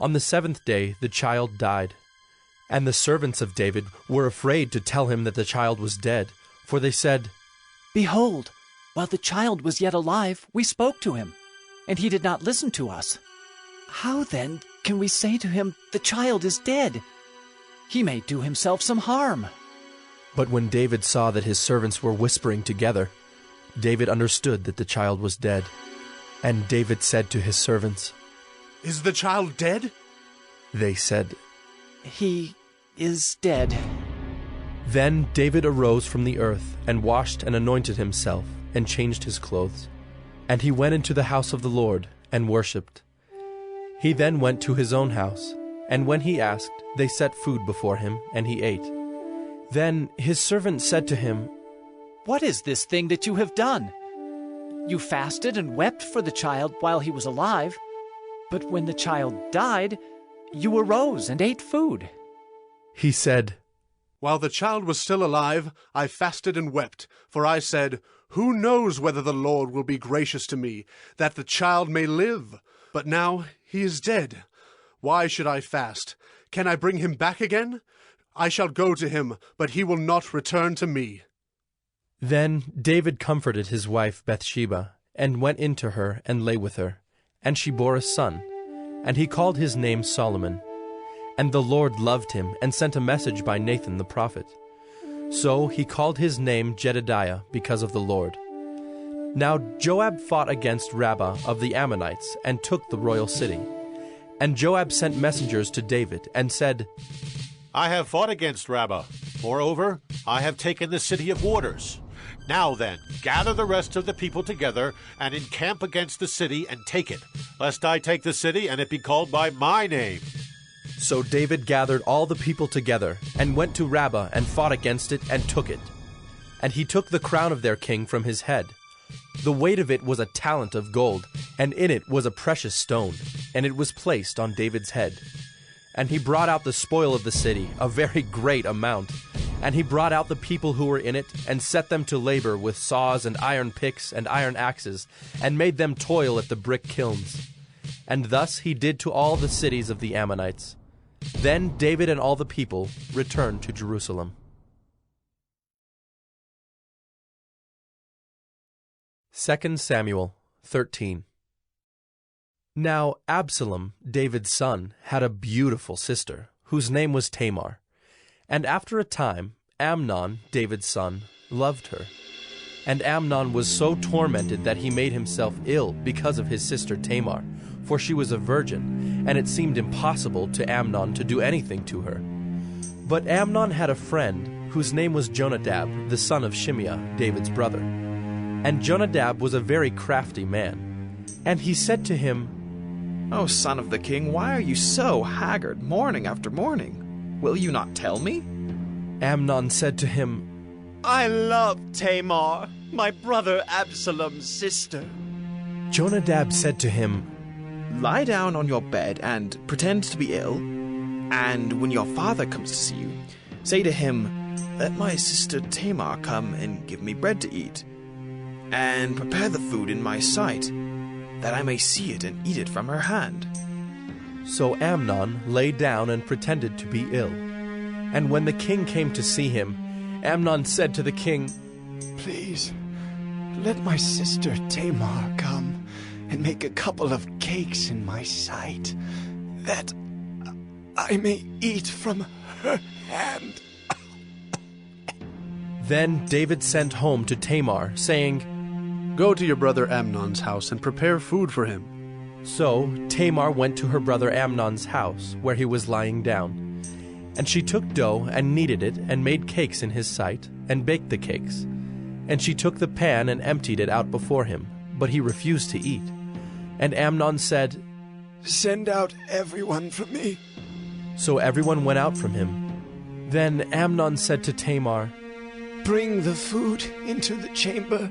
On the 7th day the child died. And the servants of David were afraid to tell him that the child was dead, for they said, "Behold, while the child was yet alive, we spoke to him, and he did not listen to us. How then can we say to him, 'The child is dead'? He may do himself some harm." But when David saw that his servants were whispering together, David understood that the child was dead. And David said to his servants, "Is the child dead?" They said, "He is dead." Then David arose from the earth, and washed and anointed himself, and changed his clothes. And he went into the house of the Lord, and worshipped. He then went to his own house, and when he asked, they set food before him, and he ate. Then his servant said to him, "What is this thing that you have done? You fasted and wept for the child while he was alive, but when the child died, you arose and ate food." He said, "While the child was still alive, I fasted and wept, for I said, 'Who knows whether the Lord will be gracious to me, that the child may live?' But now he is dead. Why should I fast? Can I bring him back again? I shall go to him, but he will not return to me." Then David comforted his wife Bathsheba, and went in to her, and lay with her. And she bore a son, and he called his name Solomon. And the Lord loved him, and sent a message by Nathan the prophet. So he called his name Jedidiah, because of the Lord. Now Joab fought against Rabbah of the Ammonites, and took the royal city. And Joab sent messengers to David, and said, "I have fought against Rabbah. Moreover, I have taken the city of waters. Now then, gather the rest of the people together, and encamp against the city, and take it, lest I take the city, and it be called by my name." So David gathered all the people together, and went to Rabbah, and fought against it, and took it. And he took the crown of their king from his head, The weight of it was a talent of gold, and in it was a precious stone, and it was placed on David's head. And he brought out the spoil of the city, a very great amount. And he brought out the people who were in it, and set them to labor with saws and iron picks and iron axes, and made them toil at the brick kilns. And thus he did to all the cities of the Ammonites. Then David and all the people returned to Jerusalem. 2 Samuel 13. Now Absalom, David's son, had a beautiful sister, whose name was Tamar. And after a time, Amnon, David's son, loved her. And Amnon was so tormented that he made himself ill because of his sister Tamar, for she was a virgin, and it seemed impossible to Amnon to do anything to her. But Amnon had a friend, whose name was Jonadab, the son of Shimeah, David's brother. And Jonadab was a very crafty man. And he said to him, "O son of the king, why are you so haggard morning after morning? Will you not tell me?" Amnon said to him, "I love Tamar, my brother Absalom's sister." Jonadab said to him, "Lie down on your bed and pretend to be ill, and when your father comes to see you, say to him, 'Let my sister Tamar come and give me bread to eat, and prepare the food in my sight, that I may see it and eat it from her hand.'" So Amnon lay down and pretended to be ill. And when the king came to see him, Amnon said to the king, "Please, let my sister Tamar come and make a couple of cakes in my sight, that I may eat from her hand." Then David sent home to Tamar, saying, "Go to your brother Amnon's house and prepare food for him." So Tamar went to her brother Amnon's house, where he was lying down. And she took dough and kneaded it, and made cakes in his sight, and baked the cakes. And she took the pan and emptied it out before him, but he refused to eat. And Amnon said, "Send out everyone from me." So everyone went out from him. Then Amnon said to Tamar, "Bring the food into the chamber,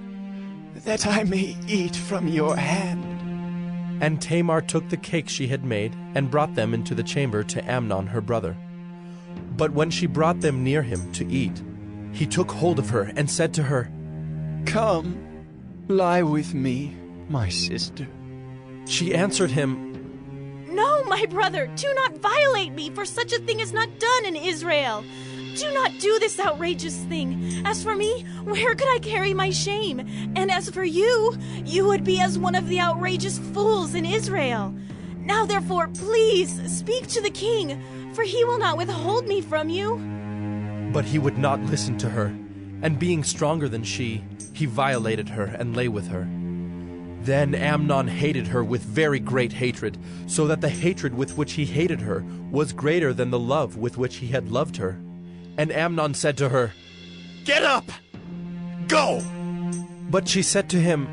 that I may eat from your hand." And Tamar took the cakes she had made, and brought them into the chamber to Amnon her brother. But when she brought them near him to eat, he took hold of her and said to her, "Come, lie with me, my sister." She answered him, "No, my brother, do not violate me, for such a thing is not done in Israel. Do not do this outrageous thing. As for me, where could I carry my shame? And as for you, you would be as one of the outrageous fools in Israel. Now therefore, please speak to the king, for he will not withhold me from you." But he would not listen to her, and being stronger than she, he violated her and lay with her. Then Amnon hated her with very great hatred, so that the hatred with which he hated her was greater than the love with which he had loved her. And Amnon said to her, "Get up! Go!" But she said to him,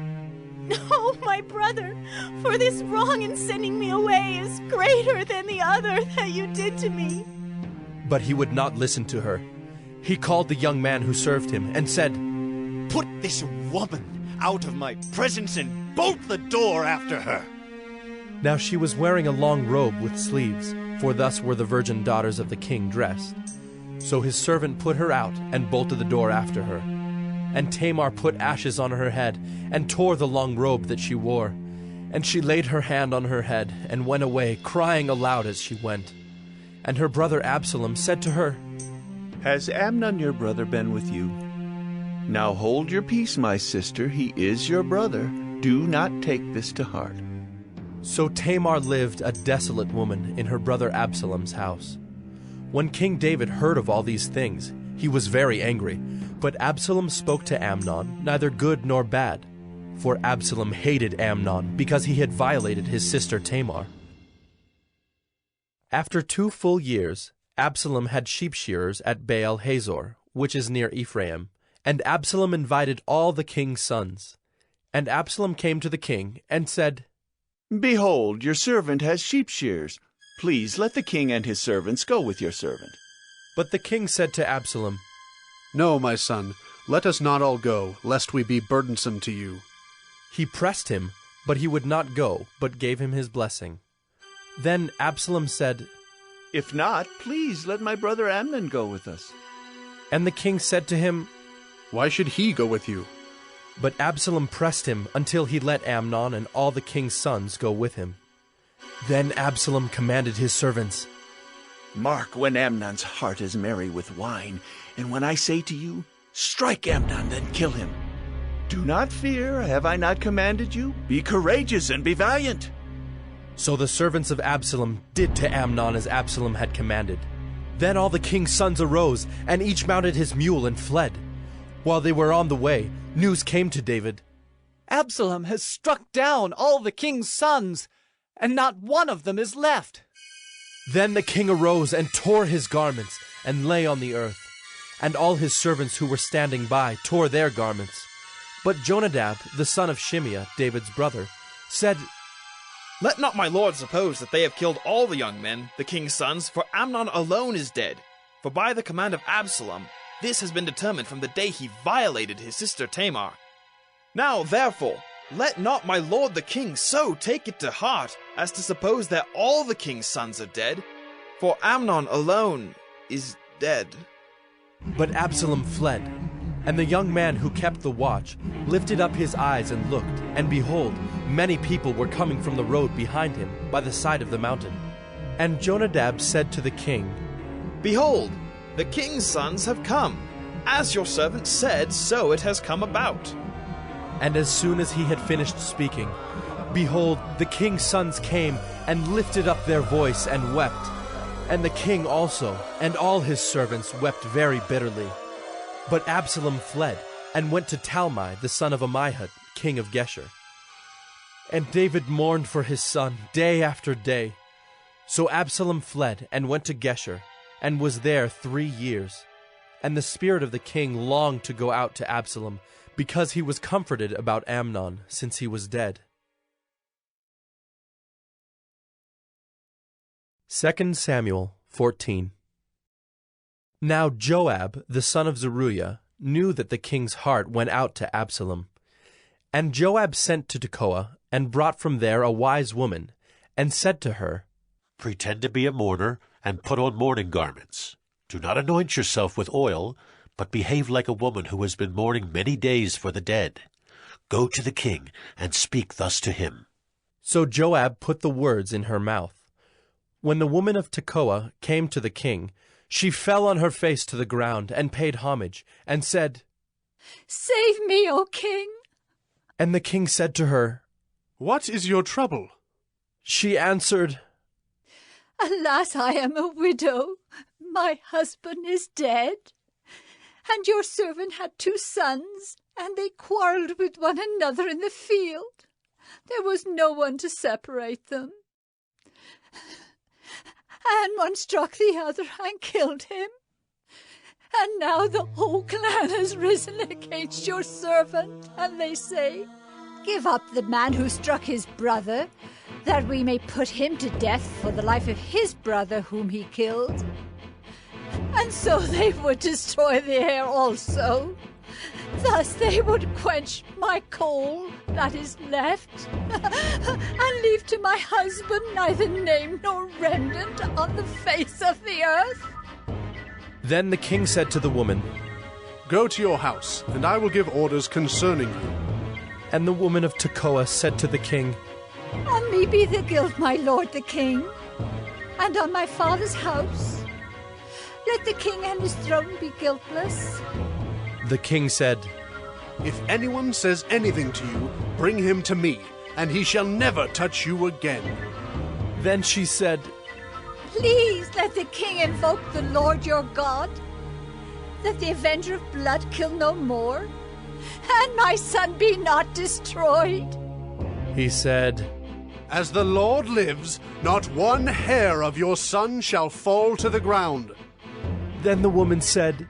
"No, my brother, for this wrong in sending me away is greater than the other that you did to me." But he would not listen to her. He called the young man who served him and said, "Put this woman out of my presence and bolt the door after her." Now she was wearing a long robe with sleeves, for thus were the virgin daughters of the king dressed. So his servant put her out and bolted the door after her. And Tamar put ashes on her head and tore the long robe that she wore. And she laid her hand on her head and went away, crying aloud as she went. And her brother Absalom said to her, "Has Amnon your brother been with you? Now hold your peace, my sister. He is your brother. Do not take this to heart." So Tamar lived a desolate woman in her brother Absalom's house. When King David heard of all these things, he was very angry. But Absalom spoke to Amnon, neither good nor bad. For Absalom hated Amnon because he had violated his sister Tamar. After 2 full years, Absalom had sheep shearers at Baal Hazor, which is near Ephraim. And Absalom invited all the king's sons. And Absalom came to the king and said, "Behold, your servant has sheep shears. Please let the king and his servants go with your servant." But the king said to Absalom, "No, my son, let us not all go, lest we be burdensome to you." He pressed him, but he would not go, but gave him his blessing. Then Absalom said, "If not, please let my brother Amnon go with us." And the king said to him, "Why should he go with you?" But Absalom pressed him until he let Amnon and all the king's sons go with him. Then Absalom commanded his servants, "Mark when Amnon's heart is merry with wine, and when I say to you, strike Amnon, then kill him. Do not fear, have I not commanded you? Be courageous and be valiant." So the servants of Absalom did to Amnon as Absalom had commanded. Then all the king's sons arose, and each mounted his mule and fled. While they were on the way, news came to David. Absalom has struck down all the king's sons, and not one of them is left. Then the king arose and tore his garments and lay on the earth. And all his servants who were standing by tore their garments. But Jonadab, the son of Shimeah, David's brother, said, "Let not my lord suppose that they have killed all the young men, the king's sons, for Amnon alone is dead. For by the command of Absalom, this has been determined from the day he violated his sister Tamar. Now, therefore, let not my lord the king so take it to heart as to suppose that all the king's sons are dead, for Amnon alone is dead." But Absalom fled, and the young man who kept the watch lifted up his eyes and looked, and behold, many people were coming from the road behind him by the side of the mountain. And Jonadab said to the king, "Behold, the king's sons have come. As your servant said, so it has come about." And as soon as he had finished speaking, behold, the king's sons came and lifted up their voice and wept. And the king also, and all his servants, wept very bitterly. But Absalom fled, and went to Talmai, the son of Ammihud, king of Geshur. And David mourned for his son day after day. So Absalom fled, and went to Geshur, and was there 3 years. And the spirit of the king longed to go out to Absalom, because he was comforted about Amnon, since he was dead. 2 Samuel 14. Now Joab, the son of Zeruiah, knew that the king's heart went out to Absalom. And Joab sent to Tekoa, and brought from there a wise woman, and said to her, "Pretend to be a mourner, and put on mourning garments. Do not anoint yourself with oil, but behave like a woman who has been mourning many days for the dead. Go to the king, and speak thus to him." So Joab put the words in her mouth. When the woman of Tekoa came to the king, she fell on her face to the ground and paid homage, and said, "Save me, O king." And the king said to her, "What is your trouble?" She answered, "Alas, I am a widow. My husband is dead. And your servant had 2 sons, and they quarreled with one another in the field. There was no one to separate them. And one struck the other and killed him. And now the whole clan has risen against your servant, and they say, 'Give up the man who struck his brother, that we may put him to death for the life of his brother whom he killed.' And so they would destroy the heir also. Thus they would quench my coal that is left, and leave to my husband neither name nor remnant on the face of the earth." Then the king said to the woman, "Go to your house, and I will give orders concerning you." And the woman of Tekoa said to the king, "On me be the guilt, my lord the king, and on my father's house. Let the king and his throne be guiltless." The king said, "If anyone says anything to you, bring him to me, and he shall never touch you again." Then she said, "Please let the king invoke the Lord your God, that the avenger of blood kill no more, and my son be not destroyed." He said, "As the Lord lives, not one hair of your son shall fall to the ground." Then the woman said,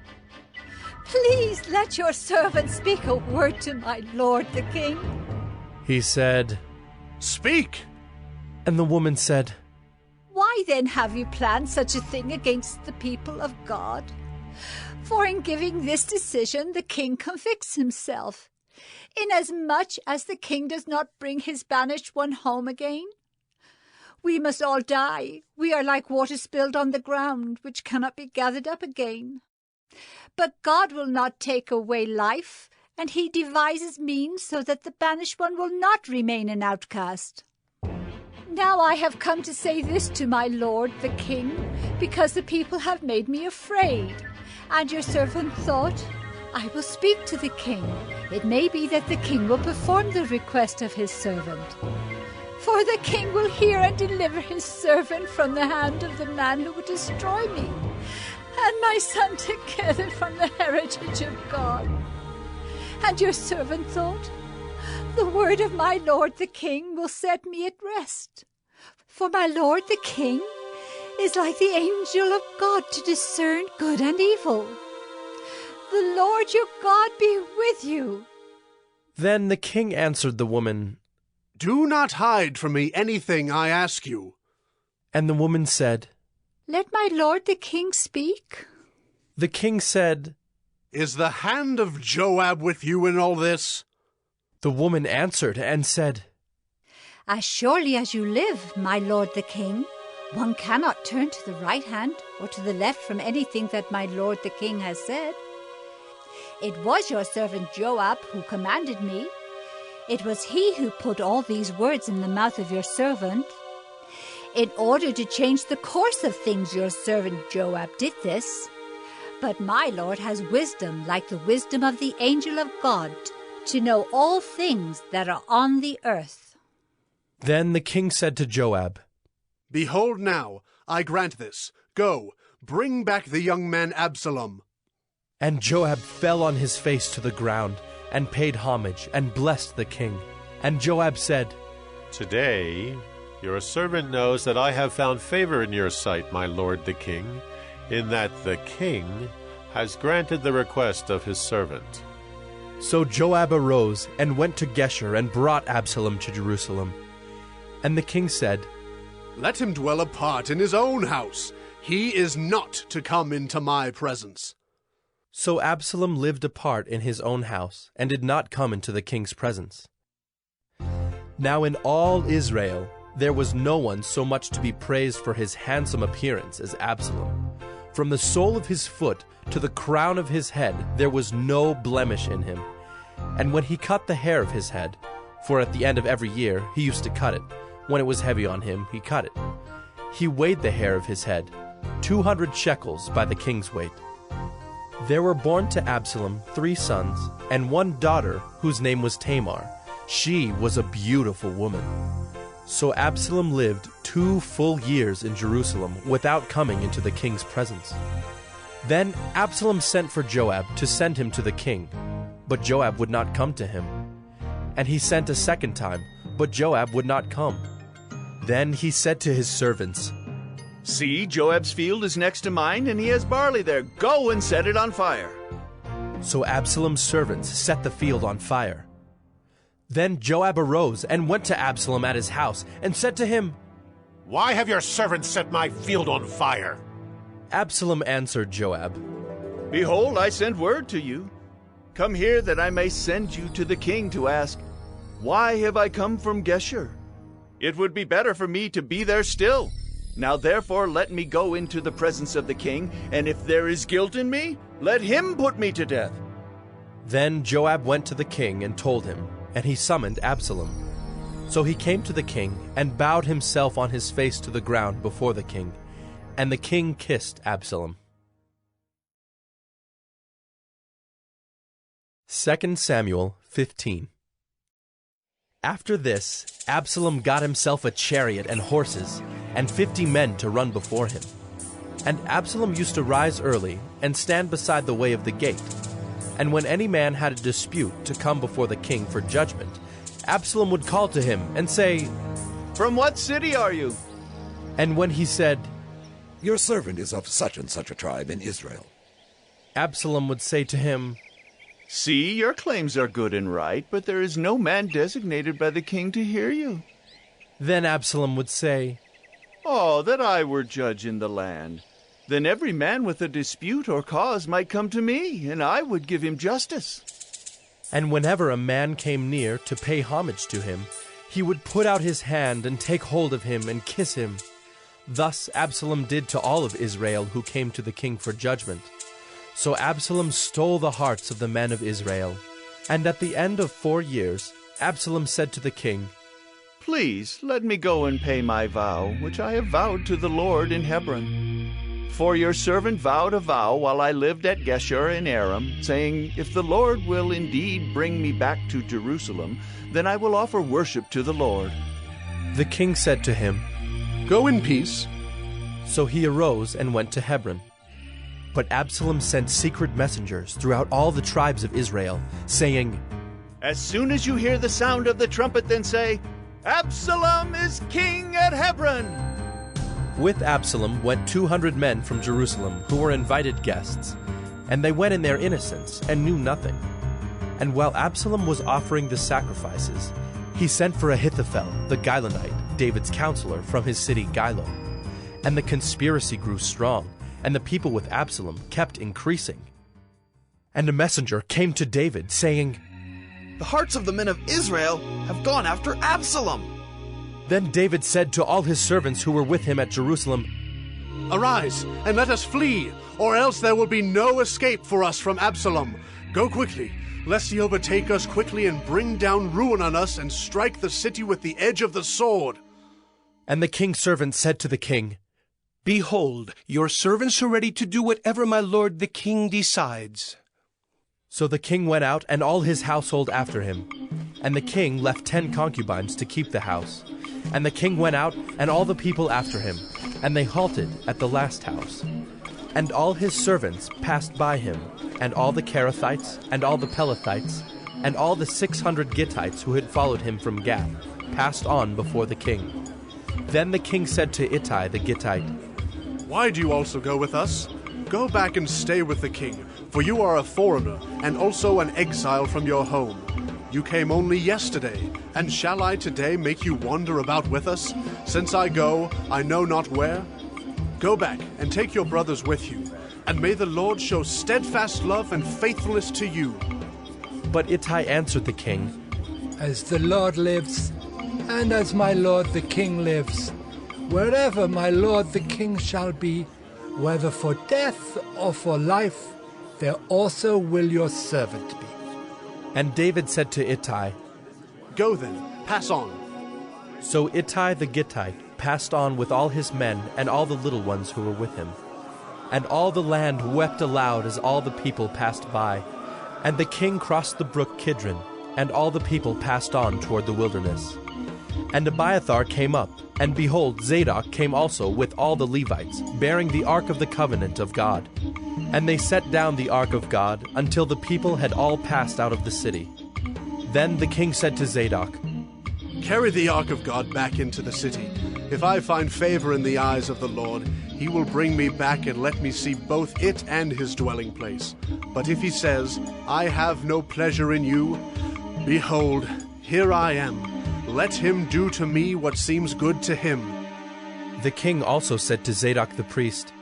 "Please let your servant speak a word to my lord the king." He said, "Speak." And the woman said, "Why then have you planned such a thing against the people of God? For in giving this decision the king convicts himself, inasmuch as the king does not bring his banished one home again? We must all die. We are like water spilled on the ground, which cannot be gathered up again. But God will not take away life, and he devises means so that the banished one will not remain an outcast. Now I have come to say this to my lord the king, because the people have made me afraid. And your servant thought, I will speak to the king. It may be that the king will perform the request of his servant. For the king will hear and deliver his servant from the hand of the man who would destroy me, and my son together from the heritage of God. And your servant thought, the word of my lord the king will set me at rest. For my lord the king is like the angel of God to discern good and evil. The Lord your God be with you. Then the king answered the woman, Do not hide from me anything I ask you. And the woman said, Let my lord the king speak. The king said, Is the hand of Joab with you in all this? The woman answered and said, As surely as you live, my lord the king, one cannot turn to the right hand or to the left from anything that my lord the king has said. It was your servant Joab who commanded me. It was he who put all these words in the mouth of your servant. In order to change the course of things, your servant Joab did this. But my lord has wisdom like the wisdom of the angel of God, to know all things that are on the earth. Then the king said to Joab, Behold now, I grant this. Go, bring back the young man Absalom. And Joab fell on his face to the ground, and paid homage, and blessed the king. And Joab said, Today your servant knows that I have found favor in your sight, my lord the king, in that the king has granted the request of his servant. So Joab arose and went to Geshur and brought Absalom to Jerusalem. And the king said, Let him dwell apart in his own house. He is not to come into my presence. So Absalom lived apart in his own house, and did not come into the king's presence. Now in all Israel there was no one so much to be praised for his handsome appearance as Absalom. From the sole of his foot to the crown of his head there was no blemish in him. And when he cut the hair of his head, for at the end of every year he used to cut it, when it was heavy on him he cut it, he weighed the hair of his head, 200 shekels by the king's weight. There were born to Absalom 3 sons, and 1 daughter, whose name was Tamar. She was a beautiful woman. So Absalom lived 2 full years in Jerusalem without coming into the king's presence. Then Absalom sent for Joab to send him to the king, but Joab would not come to him. And he sent a second time, but Joab would not come. Then he said to his servants, See, Joab's field is next to mine, and he has barley there. Go and set it on fire. So Absalom's servants set the field on fire. Then Joab arose and went to Absalom at his house, and said to him, Why have your servants set my field on fire? Absalom answered Joab, Behold, I send word to you. Come here that I may send you to the king to ask, Why have I come from Geshur? It would be better for me to be there still. Now therefore let me go into the presence of the king, and if there is guilt in me, let him put me to death. Then Joab went to the king and told him, and he summoned Absalom. So he came to the king, and bowed himself on his face to the ground before the king, and the king kissed Absalom. 2 Samuel 15. After this, Absalom got himself a chariot and horses, and 50 men to run before him. And Absalom used to rise early, and stand beside the way of the gate. And when any man had a dispute to come before the king for judgment, Absalom would call to him, and say, From what city are you? And when he said, Your servant is of such and such a tribe in Israel, Absalom would say to him, See, your claims are good and right, but there is no man designated by the king to hear you. Then Absalom would say, Oh, that I were judge in the land. Then every man with a dispute or cause might come to me, and I would give him justice. And whenever a man came near to pay homage to him, he would put out his hand and take hold of him and kiss him. Thus Absalom did to all of Israel who came to the king for judgment. So Absalom stole the hearts of the men of Israel. And at the end of 4 years, Absalom said to the king, Please let me go and pay my vow, which I have vowed to the Lord in Hebron. For your servant vowed a vow while I lived at Geshur in Aram, saying, If the Lord will indeed bring me back to Jerusalem, then I will offer worship to the Lord. The king said to him, Go in peace. So he arose and went to Hebron. But Absalom sent secret messengers throughout all the tribes of Israel, saying, As soon as you hear the sound of the trumpet, then say, Absalom is king at Hebron. With Absalom went 200 men from Jerusalem who were invited guests, and they went in their innocence and knew nothing. And while Absalom was offering the sacrifices, he sent for Ahithophel, the Gilonite, David's counselor, from his city Gilo. And the conspiracy grew strong, and the people with Absalom kept increasing. And a messenger came to David, saying, The hearts of the men of Israel have gone after Absalom. Then David said to all his servants who were with him at Jerusalem, Arise, and let us flee, or else there will be no escape for us from Absalom. Go quickly, lest he overtake us quickly and bring down ruin on us and strike the city with the edge of the sword. And the king's servants said to the king, Behold, your servants are ready to do whatever my lord the king decides. So the king went out, and all his household after him. And the king left 10 concubines to keep the house. And the king went out, and all the people after him, and they halted at the last house. And all his servants passed by him, and all the Kerethites, and all the Pelethites, and all the 600 Gittites who had followed him from Gath, passed on before the king. Then the king said to Ittai the Gittite, Why do you also go with us? Go back and stay with the king, for you are a foreigner, and also an exile from your home. You came only yesterday, and shall I today make you wander about with us? Since I go, I know not where. Go back and take your brothers with you, and may the Lord show steadfast love and faithfulness to you. But Ittai answered the king, As the Lord lives, and as my lord the king lives, wherever my lord the king shall be, whether for death or for life, there also will your servant be. And David said to Ittai, Go then, pass on. So Ittai the Gittite passed on with all his men and all the little ones who were with him. And all the land wept aloud as all the people passed by. And the king crossed the brook Kidron, and all the people passed on toward the wilderness. And Abiathar came up, and behold, Zadok came also with all the Levites, bearing the ark of the covenant of God. And they set down the ark of God until the people had all passed out of the city. Then the king said to Zadok, Carry the ark of God back into the city. If I find favor in the eyes of the Lord, he will bring me back and let me see both it and his dwelling place. But if he says, I have no pleasure in you, behold, here I am. Let him do to me what seems good to him. The king also said to Zadok the priest,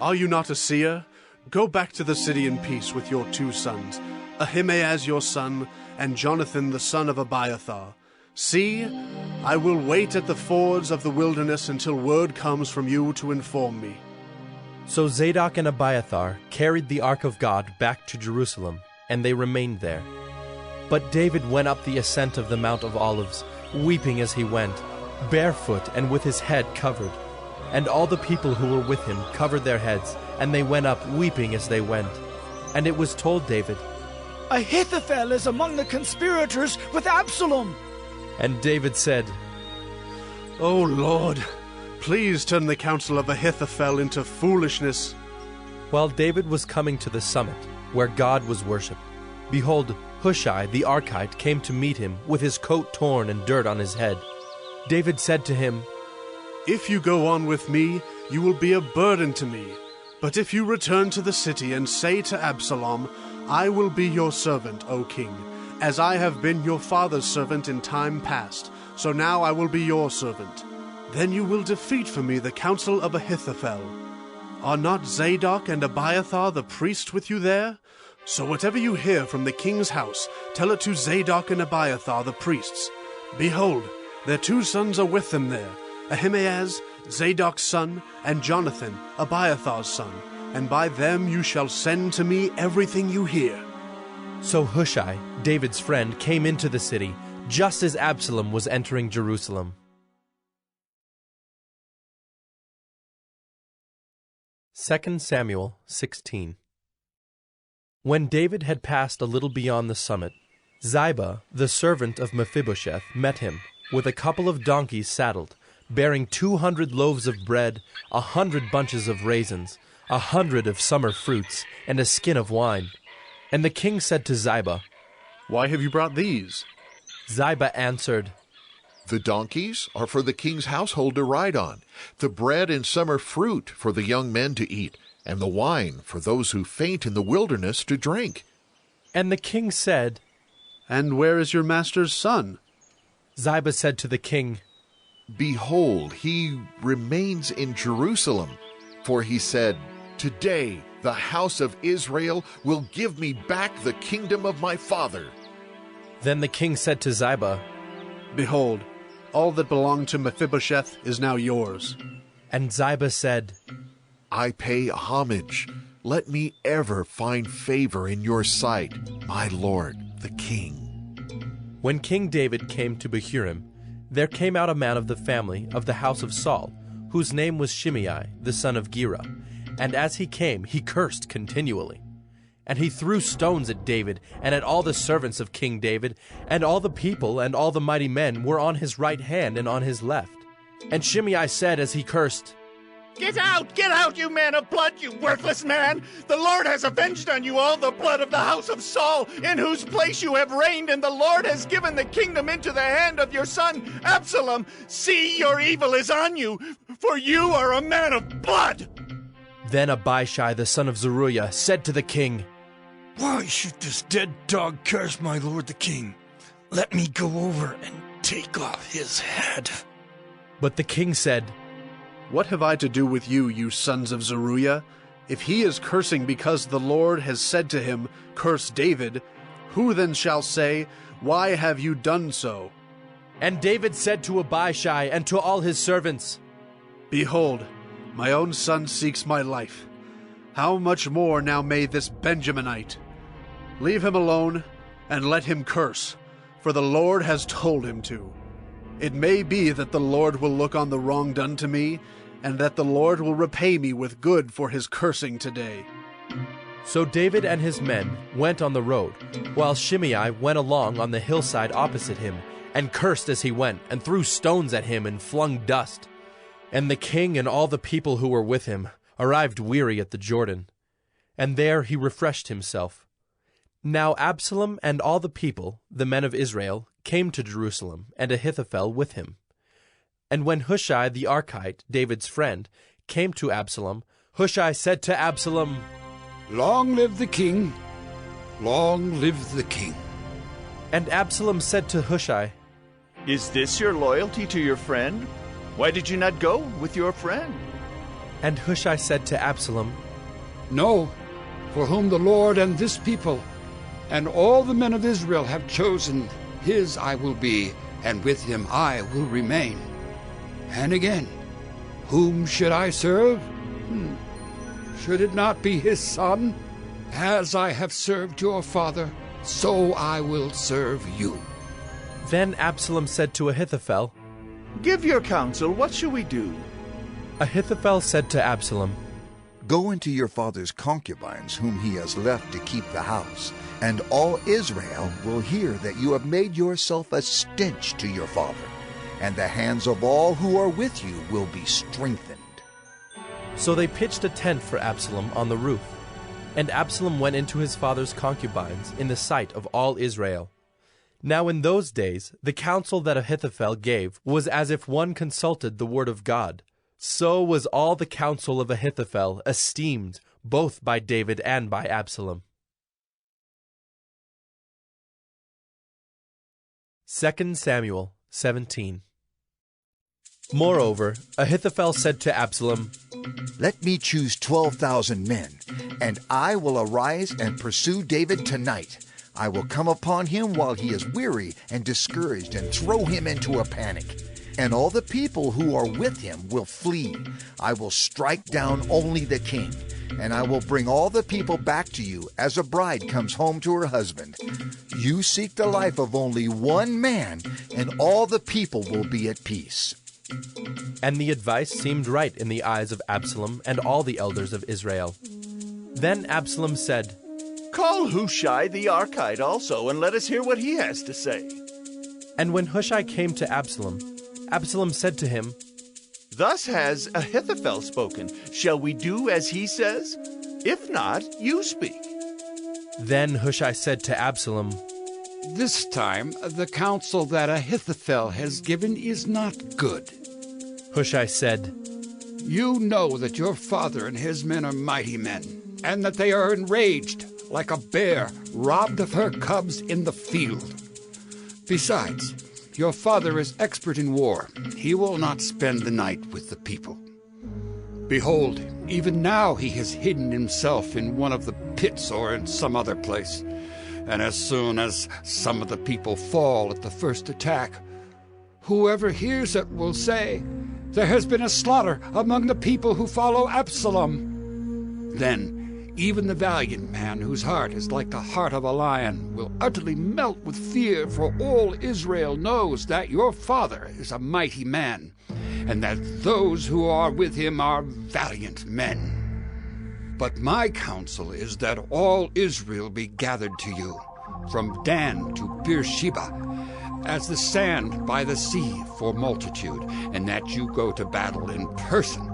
Are you not a seer? Go back to the city in peace with your 2 sons, Ahimaaz your son, and Jonathan the son of Abiathar. See, I will wait at the fords of the wilderness until word comes from you to inform me. So Zadok and Abiathar carried the ark of God back to Jerusalem, and they remained there. But David went up the ascent of the Mount of Olives, weeping as he went, barefoot and with his head covered. And all the people who were with him covered their heads, and they went up weeping as they went. And it was told David, Ahithophel is among the conspirators with Absalom. And David said, O Lord, please turn the counsel of Ahithophel into foolishness. While David was coming to the summit, where God was worshipped, behold, Hushai the Archite came to meet him, with his coat torn and dirt on his head. David said to him, If you go on with me, you will be a burden to me. But if you return to the city and say to Absalom, I will be your servant, O king, as I have been your father's servant in time past, so now I will be your servant. Then you will defeat for me the counsel of Ahithophel. Are not Zadok and Abiathar the priest with you there? So whatever you hear from the king's house, tell it to Zadok and Abiathar the priests. Behold, their 2 sons are with them there, Ahimaaz, Zadok's son, and Jonathan, Abiathar's son, and by them you shall send to me everything you hear. So Hushai, David's friend, came into the city, just as Absalom was entering Jerusalem. 2 Samuel 16. When David had passed a little beyond the summit, Ziba, the servant of Mephibosheth, met him, with a couple of donkeys saddled, bearing 200 loaves of bread, 100 bunches of raisins, 100 of summer fruits, and a skin of wine. And the king said to Ziba, Why have you brought these? Ziba answered, The donkeys are for the king's household to ride on, the bread and summer fruit for the young men to eat, and the wine for those who faint in the wilderness to drink. And the king said, And where is your master's son? Ziba said to the king, Behold, he remains in Jerusalem, for he said, Today the house of Israel will give me back the kingdom of my father. Then the king said to Ziba, Behold, all that belonged to Mephibosheth is now yours. And Ziba said, I pay homage. Let me ever find favor in your sight, my lord, the king. When King David came to Bahurim, there came out a man of the family of the house of Saul, whose name was Shimei, the son of Gera. And as he came, he cursed continually. And he threw stones at David, and at all the servants of King David, and all the people and all the mighty men were on his right hand and on his left. And Shimei said as he cursed, Get out, you man of blood, you worthless man! The Lord has avenged on you all the blood of the house of Saul, in whose place you have reigned, and the Lord has given the kingdom into the hand of your son Absalom. See, your evil is on you, for you are a man of blood! Then Abishai the son of Zeruiah said to the king, Why should this dead dog curse my lord the king? Let me go over and take off his head. But the king said, What have I to do with you, you sons of Zeruiah? If he is cursing because the Lord has said to him, Curse David, who then shall say, Why have you done so? And David said to Abishai and to all his servants, Behold, my own son seeks my life. How much more now may this Benjaminite? Leave him alone, and let him curse, for the Lord has told him to. It may be that the Lord will look on the wrong done to me, and that the Lord will repay me with good for his cursing today. So David and his men went on the road, while Shimei went along on the hillside opposite him, and cursed as he went, and threw stones at him and flung dust. And the king and all the people who were with him arrived weary at the Jordan, and there he refreshed himself. Now Absalom and all the people, the men of Israel, came to Jerusalem, and Ahithophel with him. And when Hushai the Archite, David's friend, came to Absalom, Hushai said to Absalom, Long live the king! Long live the king! And Absalom said to Hushai, Is this your loyalty to your friend? Why did you not go with your friend? And Hushai said to Absalom, No, for whom the Lord and this people and all the men of Israel have chosen, his I will be, and with him I will remain. And again, whom should I serve? Should it not be his son? As I have served your father, so I will serve you. Then Absalom said to Ahithophel, Give your counsel, what shall we do? Ahithophel said to Absalom, Go into your father's concubines, whom he has left to keep the house, and all Israel will hear that you have made yourself a stench to your father, and the hands of all who are with you will be strengthened. So they pitched a tent for Absalom on the roof, and Absalom went into his father's concubines in the sight of all Israel. Now in those days the counsel that Ahithophel gave was as if one consulted the word of God. So was all the counsel of Ahithophel esteemed, both by David and by Absalom. 2 Samuel 17. Moreover, Ahithophel said to Absalom, Let me choose 12,000 men, and I will arise and pursue David tonight. I will come upon him while he is weary and discouraged and throw him into a panic. And all the people who are with him will flee. I will strike down only the king, and I will bring all the people back to you as a bride comes home to her husband. You seek the life of only one man, and all the people will be at peace." And the advice seemed right in the eyes of Absalom and all the elders of Israel. Then Absalom said, "Call Hushai the Archite also, and let us hear what he has to say." And when Hushai came to Absalom, Absalom said to him, "Thus has Ahithophel spoken. Shall we do as he says? If not, you speak." Then Hushai said to Absalom, "This time the counsel that Ahithophel has given is not good." Hushai said, "You know that your father and his men are mighty men, and that they are enraged like a bear robbed of her cubs in the field. Besides, your father is expert in war. He will not spend the night with the people. Behold, even now he has hidden himself in one of the pits or in some other place. And as soon as some of the people fall at the first attack, whoever hears it will say, 'There has been a slaughter among the people who follow Absalom.' Then even the valiant man whose heart is like the heart of a lion will utterly melt with fear, for all Israel knows that your father is a mighty man, and that those who are with him are valiant men. But my counsel is that all Israel be gathered to you, from Dan to Beersheba, as the sand by the sea for multitude, and that you go to battle in person.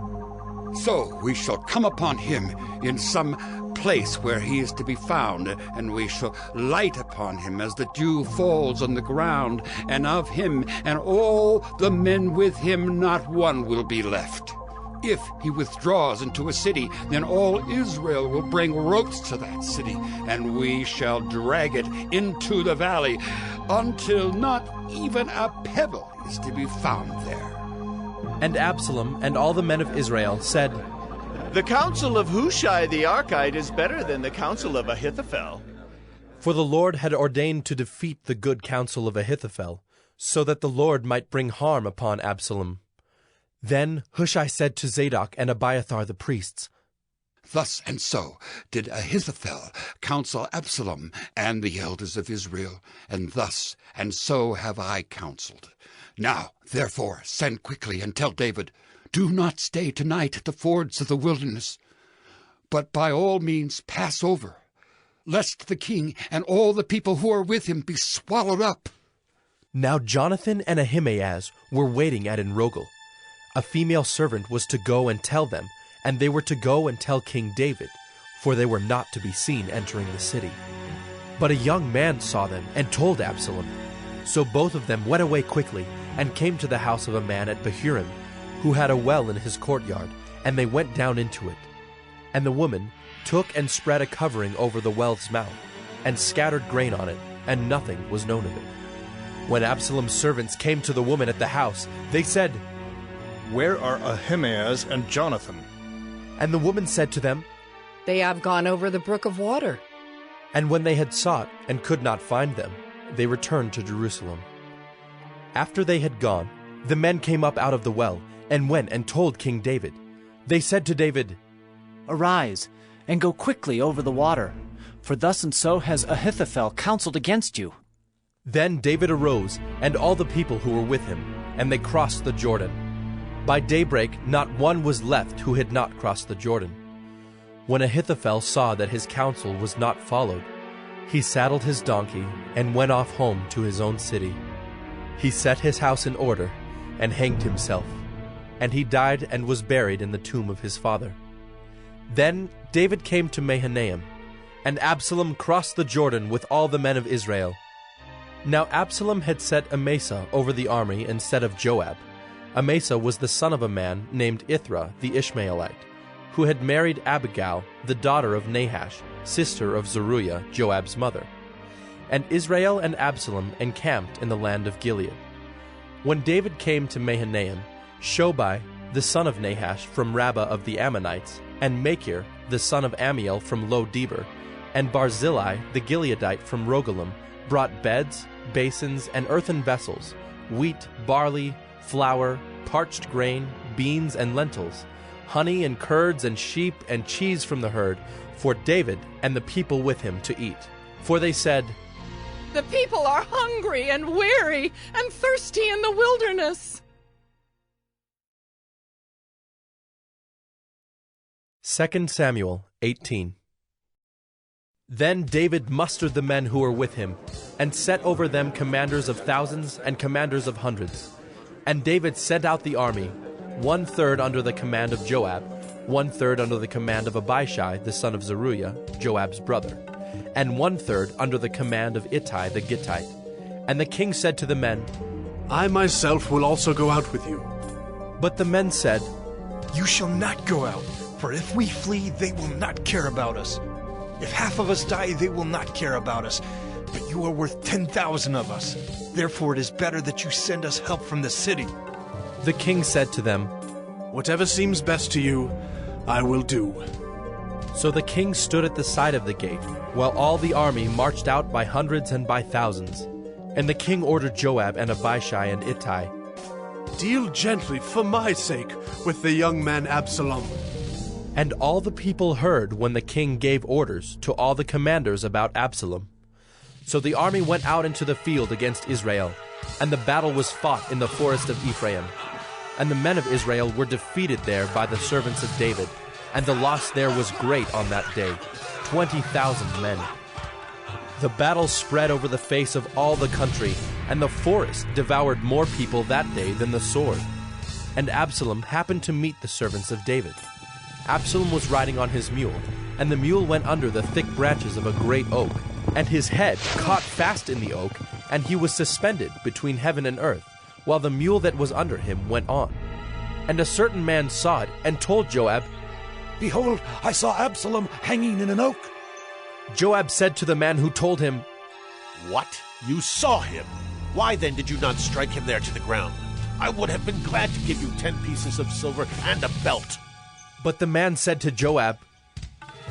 So we shall come upon him in some place where he is to be found, and we shall light upon him as the dew falls on the ground, and of him and all the men with him not one will be left. If he withdraws into a city, then all Israel will bring ropes to that city, and we shall drag it into the valley until not even a pebble is to be found there." And Absalom and all the men of Israel said, "The counsel of Hushai the Archite is better than the counsel of Ahithophel." For the Lord had ordained to defeat the good counsel of Ahithophel, so that the Lord might bring harm upon Absalom. Then Hushai said to Zadok and Abiathar the priests, "Thus and so did Ahithophel counsel Absalom and the elders of Israel, and thus and so have I counseled. Now, therefore, send quickly and tell David, 'Do not stay tonight at the fords of the wilderness, but by all means pass over, lest the king and all the people who are with him be swallowed up.'" Now Jonathan and Ahimaaz were waiting at Enrogel. A female servant was to go and tell them, and they were to go and tell King David, for they were not to be seen entering the city. But a young man saw them and told Absalom. So both of them went away quickly and came to the house of a man at Bahurim, who had a well in his courtyard, and they went down into it. And the woman took and spread a covering over the well's mouth, and scattered grain on it, and nothing was known of it. When Absalom's servants came to the woman at the house, they said, "Where are Ahimaaz and Jonathan?" And the woman said to them, "They have gone over the brook of water." And when they had sought and could not find them, they returned to Jerusalem. After they had gone, the men came up out of the well, and went and told King David. They said to David, "Arise, and go quickly over the water, for thus and so has Ahithophel counseled against you." Then David arose, and all the people who were with him, and they crossed the Jordan. By daybreak not one was left who had not crossed the Jordan. When Ahithophel saw that his counsel was not followed, he saddled his donkey and went off home to his own city. He set his house in order and hanged himself, and he died and was buried in the tomb of his father. Then David came to Mahanaim, and Absalom crossed the Jordan with all the men of Israel. Now Absalom had set Amasa over the army instead of Joab. Amasa was the son of a man named Ithra the Ishmaelite, who had married Abigail, the daughter of Nahash, sister of Zeruiah, Joab's mother. And Israel and Absalom encamped in the land of Gilead. When David came to Mahanaim, Shobai, the son of Nahash, from Rabbah of the Ammonites, and Machir, the son of Ammiel, from Lo-debar, and Barzillai, the Gileadite, from Rogelim, brought beds, basins, and earthen vessels, wheat, barley, flour, parched grain, beans, and lentils, honey and curds and sheep and cheese from the herd, for David and the people with him to eat. For they said, "The people are hungry and weary and thirsty in the wilderness." 2 Samuel 18. Then David mustered the men who were with him, and set over them commanders of thousands and commanders of hundreds. And David sent out the army, 1/3 under the command of Joab, 1/3 under the command of Abishai the son of Zeruiah, Joab's brother, and 1/3 under the command of Ittai the Gittite. And the king said to the men, "I myself will also go out with you." But the men said, "You shall not go out, for if we flee, they will not care about us. If half of us die, they will not care about us. But you are worth 10,000 of us. Therefore it is better that you send us help from the city." The king said to them, "Whatever seems best to you, I will do." So the king stood at the side of the gate, while all the army marched out by hundreds and by thousands. And the king ordered Joab and Abishai and Ittai, "Deal gently, for my sake, with the young man Absalom." And all the people heard when the king gave orders to all the commanders about Absalom. So the army went out into the field against Israel, and the battle was fought in the forest of Ephraim. And the men of Israel were defeated there by the servants of David, and the loss there was great on that day, 20,000 men. The battle spread over the face of all the country, and the forest devoured more people that day than the sword. And Absalom happened to meet the servants of David. Absalom was riding on his mule, and the mule went under the thick branches of a great oak, and his head caught fast in the oak, and he was suspended between heaven and earth, while the mule that was under him went on. And a certain man saw it, and told Joab, "Behold, I saw Absalom hanging in an oak." Joab said to the man who told him, "What? You saw him? Why then did you not strike him there to the ground? I would have been glad to give you 10 pieces of silver and a belt." But the man said to Joab,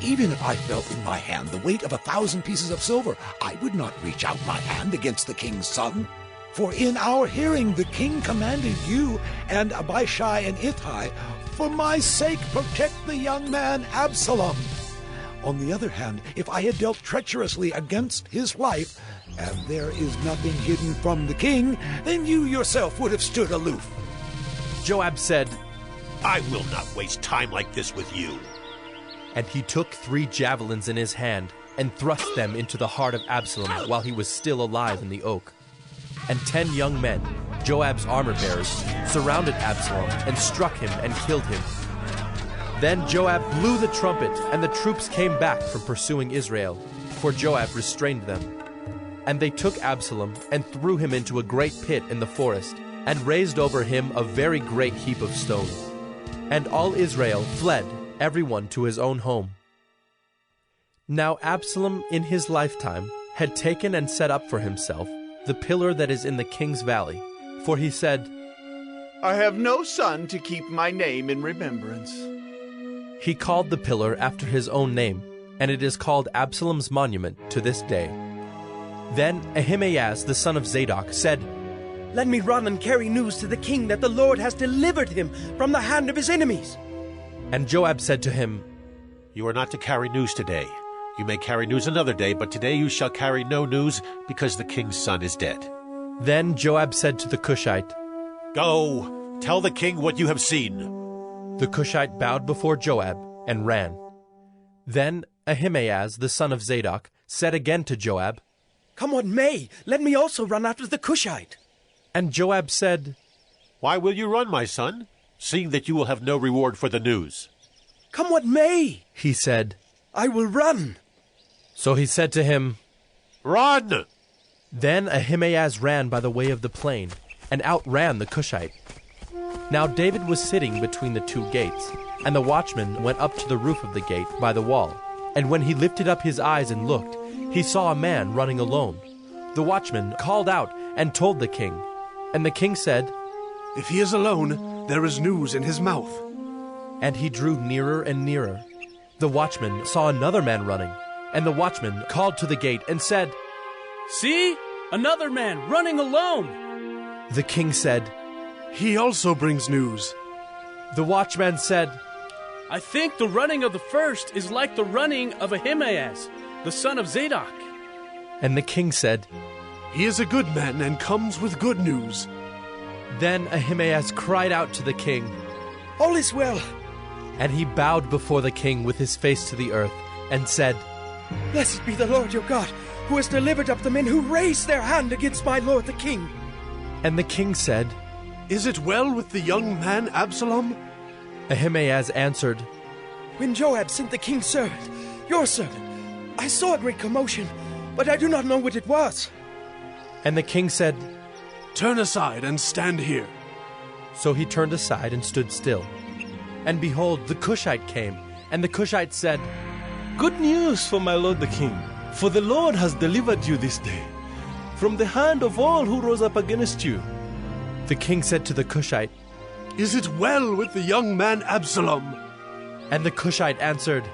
"Even if I felt in my hand the weight of 1,000 pieces of silver, I would not reach out my hand against the king's son. For in our hearing the king commanded you and Abishai and Ittai, for my sake protect the young man Absalom. On the other hand, if I had dealt treacherously against his life, and there is nothing hidden from the king, then you yourself would have stood aloof." Joab said, "I will not waste time like this with you." And he took 3 javelins in his hand, and thrust them into the heart of Absalom while he was still alive in the oak. And 10 young men, Joab's armor-bearers, surrounded Absalom and struck him and killed him. Then Joab blew the trumpet, and the troops came back from pursuing Israel, for Joab restrained them. And they took Absalom and threw him into a great pit in the forest, and raised over him a very great heap of stones. And all Israel fled, everyone to his own home. Now Absalom in his lifetime had taken and set up for himself the pillar that is in the king's valley, for he said, "I have no son to keep my name in remembrance." He called the pillar after his own name, and it is called Absalom's monument to this day. Then Ahimaaz the son of Zadok said, "Let me run and carry news to the king that the Lord has delivered him from the hand of his enemies." And Joab said to him, "You are not to carry news today. You may carry news another day, but today you shall carry no news, because the king's son is dead." Then Joab said to the Cushite, "Go, tell the king what you have seen." The Cushite bowed before Joab and ran. Then Ahimaaz the son of Zadok said again to Joab, "Come what may, let me also run after the Cushite." And Joab said, "Why will you run, my son, seeing that you will have no reward for the news?" "Come what may," he said, "I will run." So he said to him, "Run!" Then Ahimaaz ran by the way of the plain, and outran the Cushite. Now David was sitting between the 2 gates, and the watchman went up to the roof of the gate by the wall. And when he lifted up his eyes and looked, he saw a man running alone. The watchman called out and told the king. And the king said, "If he is alone, there is news in his mouth. And he drew nearer and nearer. The watchman saw another man running, and the watchman called to the gate and said, "See, another man running alone." The king said, "He also brings news." The watchman said, "I think the running of the first is like the running of Ahimaaz, the son of Zadok." And the king said, "He is a good man and comes with good news." Then Ahimaaz cried out to the king, "All is well." And he bowed before the king with his face to the earth and said, "Blessed be the Lord your God, who has delivered up the men who raised their hand against my lord the king." And the king said, "Is it well with the young man Absalom?" Ahimaaz answered, "When Joab sent the king's servant, your servant, I saw a great commotion, but I do not know what it was." And the king said, "Turn aside and stand here." So he turned aside and stood still. And behold, the Cushite came, and the Cushite said, "Good news for my lord the king, for the Lord has delivered you this day from the hand of all who rose up against you." The king said to the Cushite, "Is it well with the young man Absalom?" And the Cushite answered,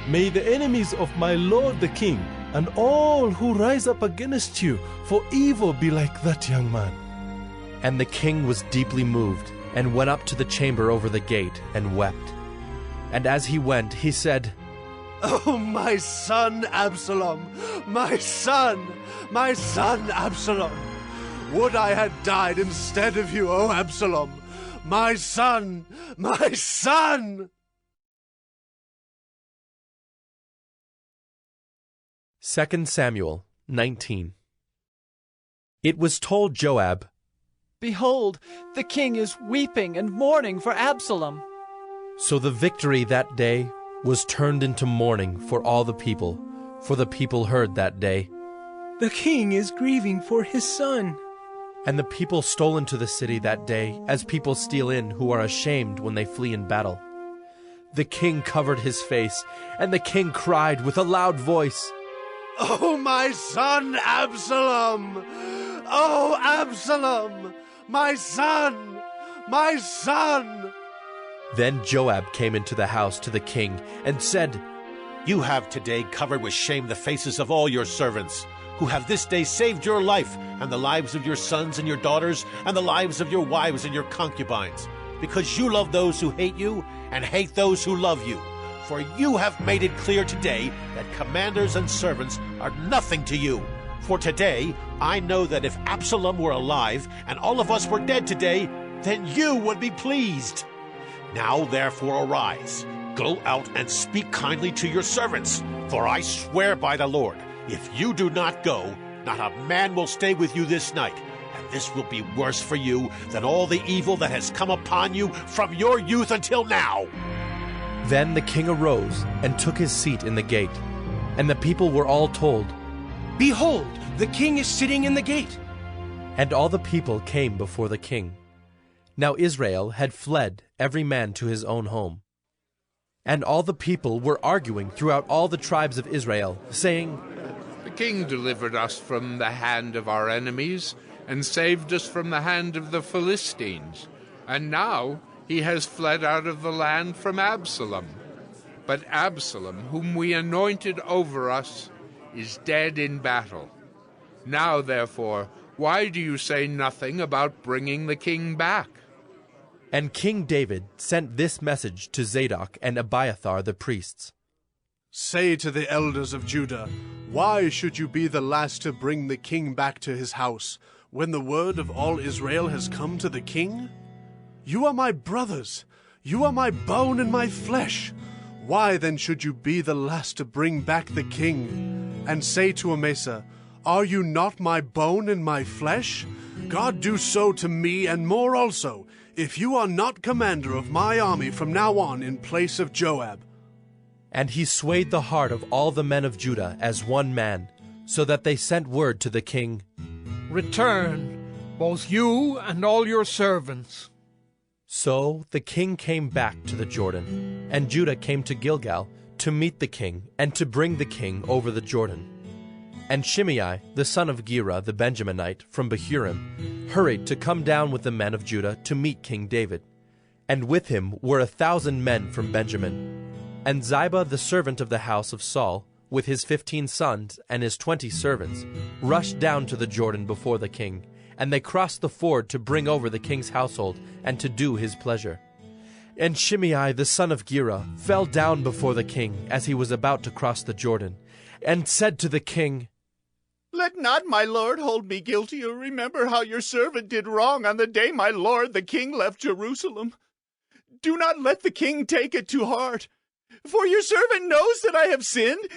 "May the enemies of my lord the king and all who rise up against you for evil be like that young man." And the king was deeply moved, and went up to the chamber over the gate, and wept. And as he went, he said, "Oh, my son Absalom, my son Absalom! Would I had died instead of you, O Absalom! My son, my son!" 2 Samuel 19. It was told Joab, "Behold, the king is weeping and mourning for Absalom." So the victory that day was turned into mourning for all the people, for the people heard that day, "The king is grieving for his son." And the people stole into the city that day, as people steal in who are ashamed when they flee in battle. The king covered his face, and the king cried with a loud voice, "Oh, my son Absalom! Oh, Absalom! My son! My son!" Then Joab came into the house to the king and said, "You have today covered with shame the faces of all your servants, who have this day saved your life and the lives of your sons and your daughters and the lives of your wives and your concubines, because you love those who hate you and hate those who love you. For you have made it clear today that commanders and servants are nothing to you. For today I know that if Absalom were alive and all of us were dead today, then you would be pleased. Now therefore arise, go out and speak kindly to your servants, for I swear by the Lord, if you do not go, not a man will stay with you this night, and this will be worse for you than all the evil that has come upon you from your youth until now." Then the king arose and took his seat in the gate, and the people were all told, "Behold, the king is sitting in the gate." And all the people came before the king. Now Israel had fled, every man to his own home. And all the people were arguing throughout all the tribes of Israel, saying, "The king delivered us from the hand of our enemies, and saved us from the hand of the Philistines. And now he has fled out of the land from Absalom. But Absalom, whom we anointed over us, is dead in battle. Now, therefore, why do you say nothing about bringing the king back?" And King David sent this message to Zadok and Abiathar the priests. "Say to the elders of Judah, why should you be the last to bring the king back to his house, when the word of all Israel has come to the king? You are my brothers, you are my bone and my flesh. Why then should you be the last to bring back the king? And say to Amasa, are you not my bone and my flesh? God do so to me and more also, if you are not commander of my army from now on in place of Joab." And he swayed the heart of all the men of Judah as one man, so that they sent word to the king, "Return, both you and all your servants." So the king came back to the Jordan, and Judah came to Gilgal to meet the king and to bring the king over the Jordan. And Shimei, the son of Gera the Benjaminite from Bahurim, hurried to come down with the men of Judah to meet King David. and with him were 1,000 men from Benjamin. And Ziba, the servant of the house of Saul, with his 15 sons and his 20 servants, rushed down to the Jordan before the king, and they crossed the ford to bring over the king's household and to do his pleasure. And Shimei the son of Gera fell down before the king as he was about to cross the Jordan, and said to the king, Let not my lord hold me guilty, or remember how your servant did wrong on the day my lord the king left Jerusalem. Do not let the king take it to heart, for your servant knows that I have sinned.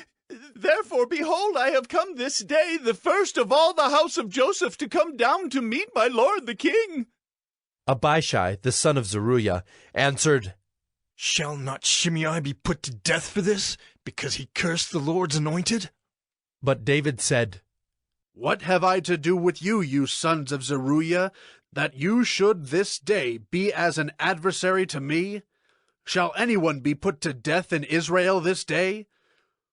Therefore, behold, I have come this day, the first of all the house of Joseph, to come down to meet my lord the king. Abishai, the son of Zeruiah, answered, Shall not Shimei be put to death for this, because he cursed the Lord's anointed? But David said, What have I to do with you, you sons of Zeruiah, that you should this day be as an adversary to me? Shall anyone be put to death in Israel this day?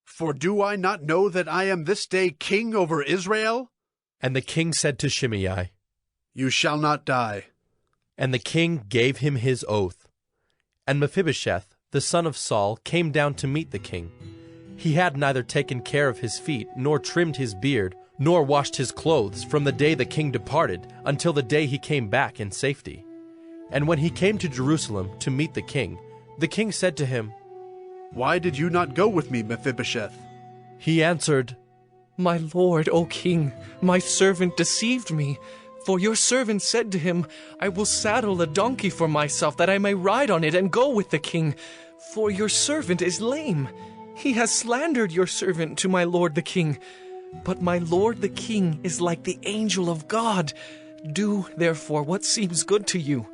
For do I not know that I am this day king over Israel? And the king said to Shimei, You shall not die. And the king gave him his oath. And Mephibosheth, the son of Saul, came down to meet the king. He had neither taken care of his feet, nor trimmed his beard, nor washed his clothes from the day the king departed until the day he came back in safety. And when he came to Jerusalem to meet the king said to him, Why did you not go with me, Mephibosheth? He answered, My lord, O king, my servant deceived me. For your servant said to him, I will saddle a donkey for myself, that I may ride on it and go with the king. For your servant is lame. He has slandered your servant to my lord the king. But my lord the king is like the angel of God. Do, therefore, what seems good to you.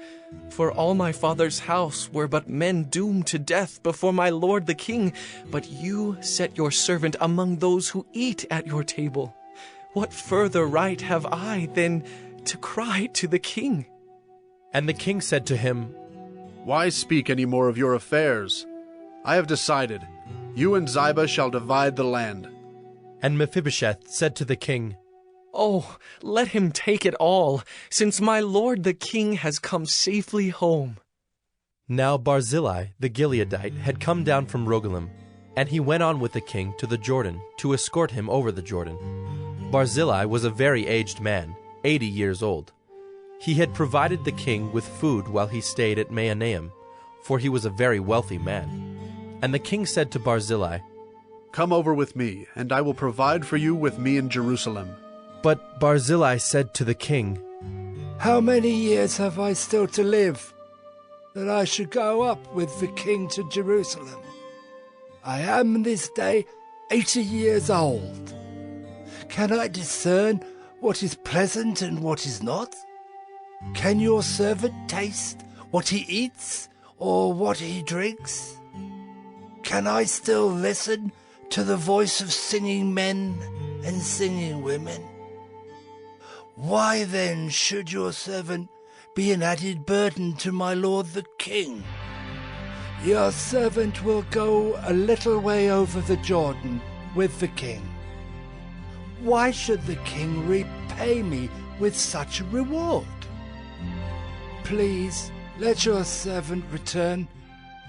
For all my father's house were but men doomed to death before my lord the king, but you set your servant among those who eat at your table. What further right have I than to cry to the king? And the king said to him, Why speak any more of your affairs? I have decided. You and Ziba shall divide the land. And Mephibosheth said to the king, Oh, let him take it all, since my lord the king has come safely home. Now Barzillai the Gileadite had come down from Rogelim, and he went on with the king to the Jordan to escort him over the Jordan. Barzillai was a very aged man, 80 years old. He had provided the king with food while he stayed at Mahanaim, for he was a very wealthy man. And the king said to Barzillai, Come over with me, and I will provide for you with me in Jerusalem. But Barzillai said to the king, How many years have I still to live, that I should go up with the king to Jerusalem? I am this day 80 years old. Can I discern what is pleasant and what is not? Can your servant taste what he eats or what he drinks? Can I still listen to the voice of singing men and singing women? Why then should your servant be an added burden to my lord the king? Your servant will go a little way over the Jordan with the king. Why should the king repay me with such a reward? Please let your servant return,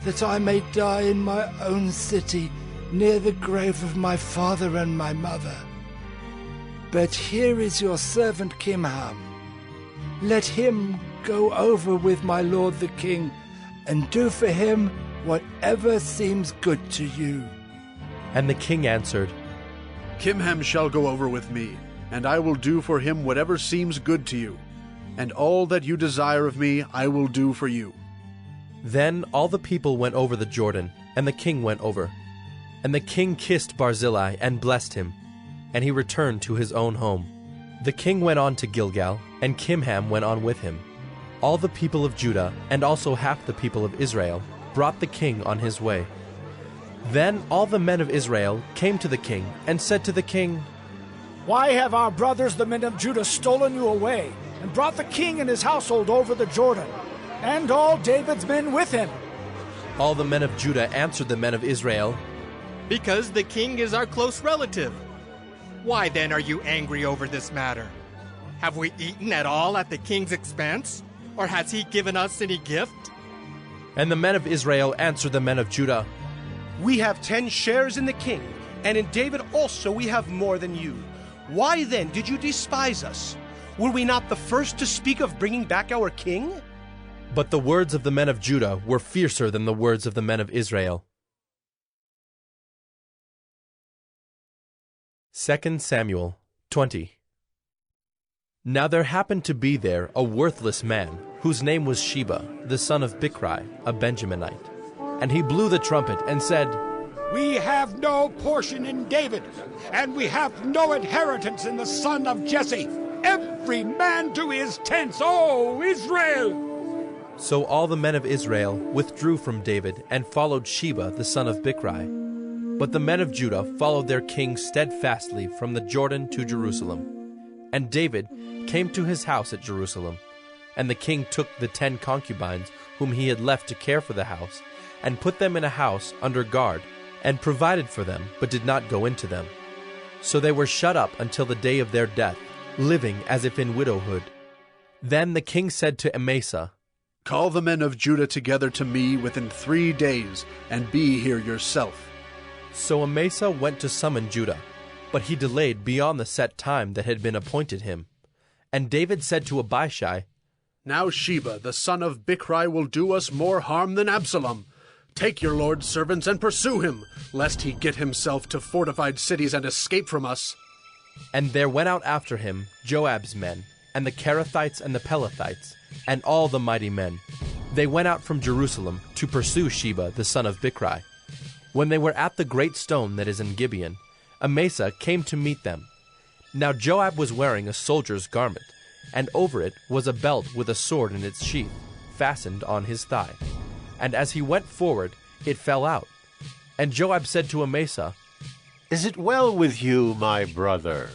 that I may die in my own city, near the grave of my father and my mother. But here is your servant Kimham. Let him go over with my lord the king, and do for him whatever seems good to you. And the king answered, Kimham shall go over with me, and I will do for him whatever seems good to you. And all that you desire of me I will do for you. Then all the people went over the Jordan, and the king went over. And the king kissed Barzillai and blessed him, and he returned to his own home. The king went on to Gilgal, and Kimham went on with him. All the people of Judah, and also half the people of Israel, brought the king on his way. Then all the men of Israel came to the king, and said to the king, Why have our brothers the men of Judah stolen you away, and brought the king and his household over the Jordan, and all David's men with him? All the men of Judah answered the men of Israel, Because the king is our close relative. Why then are you angry over this matter? Have we eaten at all at the king's expense? Or has he given us any gift? And the men of Israel answered the men of Judah, We have 10 shares in the king, and in David also we have more than you. Why then did you despise us? Were we not the first to speak of bringing back our king? But the words of the men of Judah were fiercer than the words of the men of Israel. 2 Samuel 20. Now there happened to be there a worthless man, whose name was Sheba, the son of Bichri, a Benjaminite. And he blew the trumpet and said, We have no portion in David, and we have no inheritance in the son of Jesse. Every man to his tents, O Israel! So all the men of Israel withdrew from David and followed Sheba, the son of Bichri. But the men of Judah followed their king steadfastly from the Jordan to Jerusalem. And David came to his house at Jerusalem. And the king took the 10 concubines whom he had left to care for the house, and put them in a house under guard, and provided for them, but did not go into them. So they were shut up until the day of their death, living as if in widowhood. Then the king said to Amasa, Call the men of Judah together to me within 3 days, and be here yourself. So Amasa went to summon Judah, but he delayed beyond the set time that had been appointed him. And David said to Abishai, Now Sheba, the son of Bichri, will do us more harm than Absalom. Take your lord's servants and pursue him, lest he get himself to fortified cities and escape from us. And there went out after him Joab's men, and the Kerethites and the Pelethites, and all the mighty men. They went out from Jerusalem to pursue Sheba, the son of Bichri. When they were at the great stone that is in Gibeon, Amasa came to meet them. Now Joab was wearing a soldier's garment, and over it was a belt with a sword in its sheath, fastened on his thigh. And as he went forward, it fell out. And Joab said to Amasa, Is it well with you, my brother?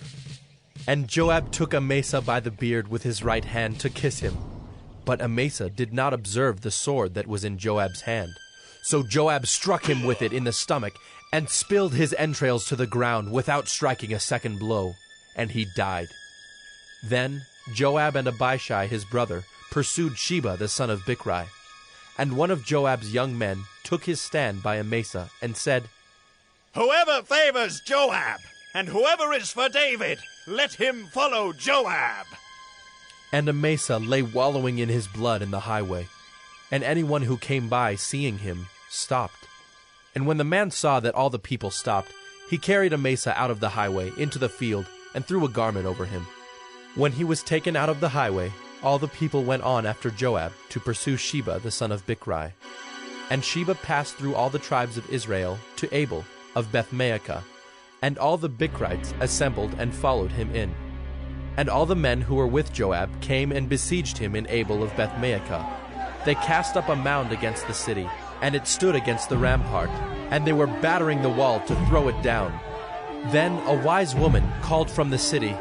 And Joab took Amasa by the beard with his right hand to kiss him. But Amasa did not observe the sword that was in Joab's hand. So Joab struck him with it in the stomach, and spilled his entrails to the ground without striking a second blow, and he died. Then Joab and Abishai his brother pursued Sheba the son of Bichri. And one of Joab's young men took his stand by Amasa and said, Whoever favors Joab, and whoever is for David, let him follow Joab. And Amasa lay wallowing in his blood in the highway, and anyone who came by seeing him stopped. And when the man saw that all the people stopped, he carried Amasa out of the highway into the field and threw a garment over him. When he was taken out of the highway, all the people went on after Joab to pursue Sheba the son of Bichri. And Sheba passed through all the tribes of Israel to Abel of Beth-maachah, and all the Bichrites assembled and followed him in. And all the men who were with Joab came and besieged him in Abel of Beth-maachah. They cast up a mound against the city, and it stood against the rampart, and they were battering the wall to throw it down. Then a wise woman called from the city,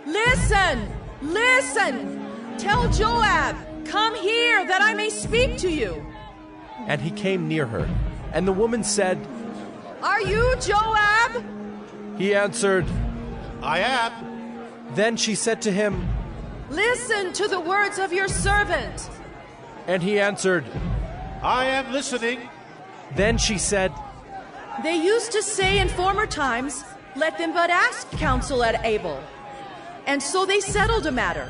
Listen! Listen! Tell Joab, come here, that I may speak to you. And he came near her. And the woman said, Are you Joab? He answered, I am. Then she said to him, Listen to the words of your servant. And he answered, I am listening. Then she said, They used to say in former times, Let them but ask counsel at Abel. And so they settled a matter.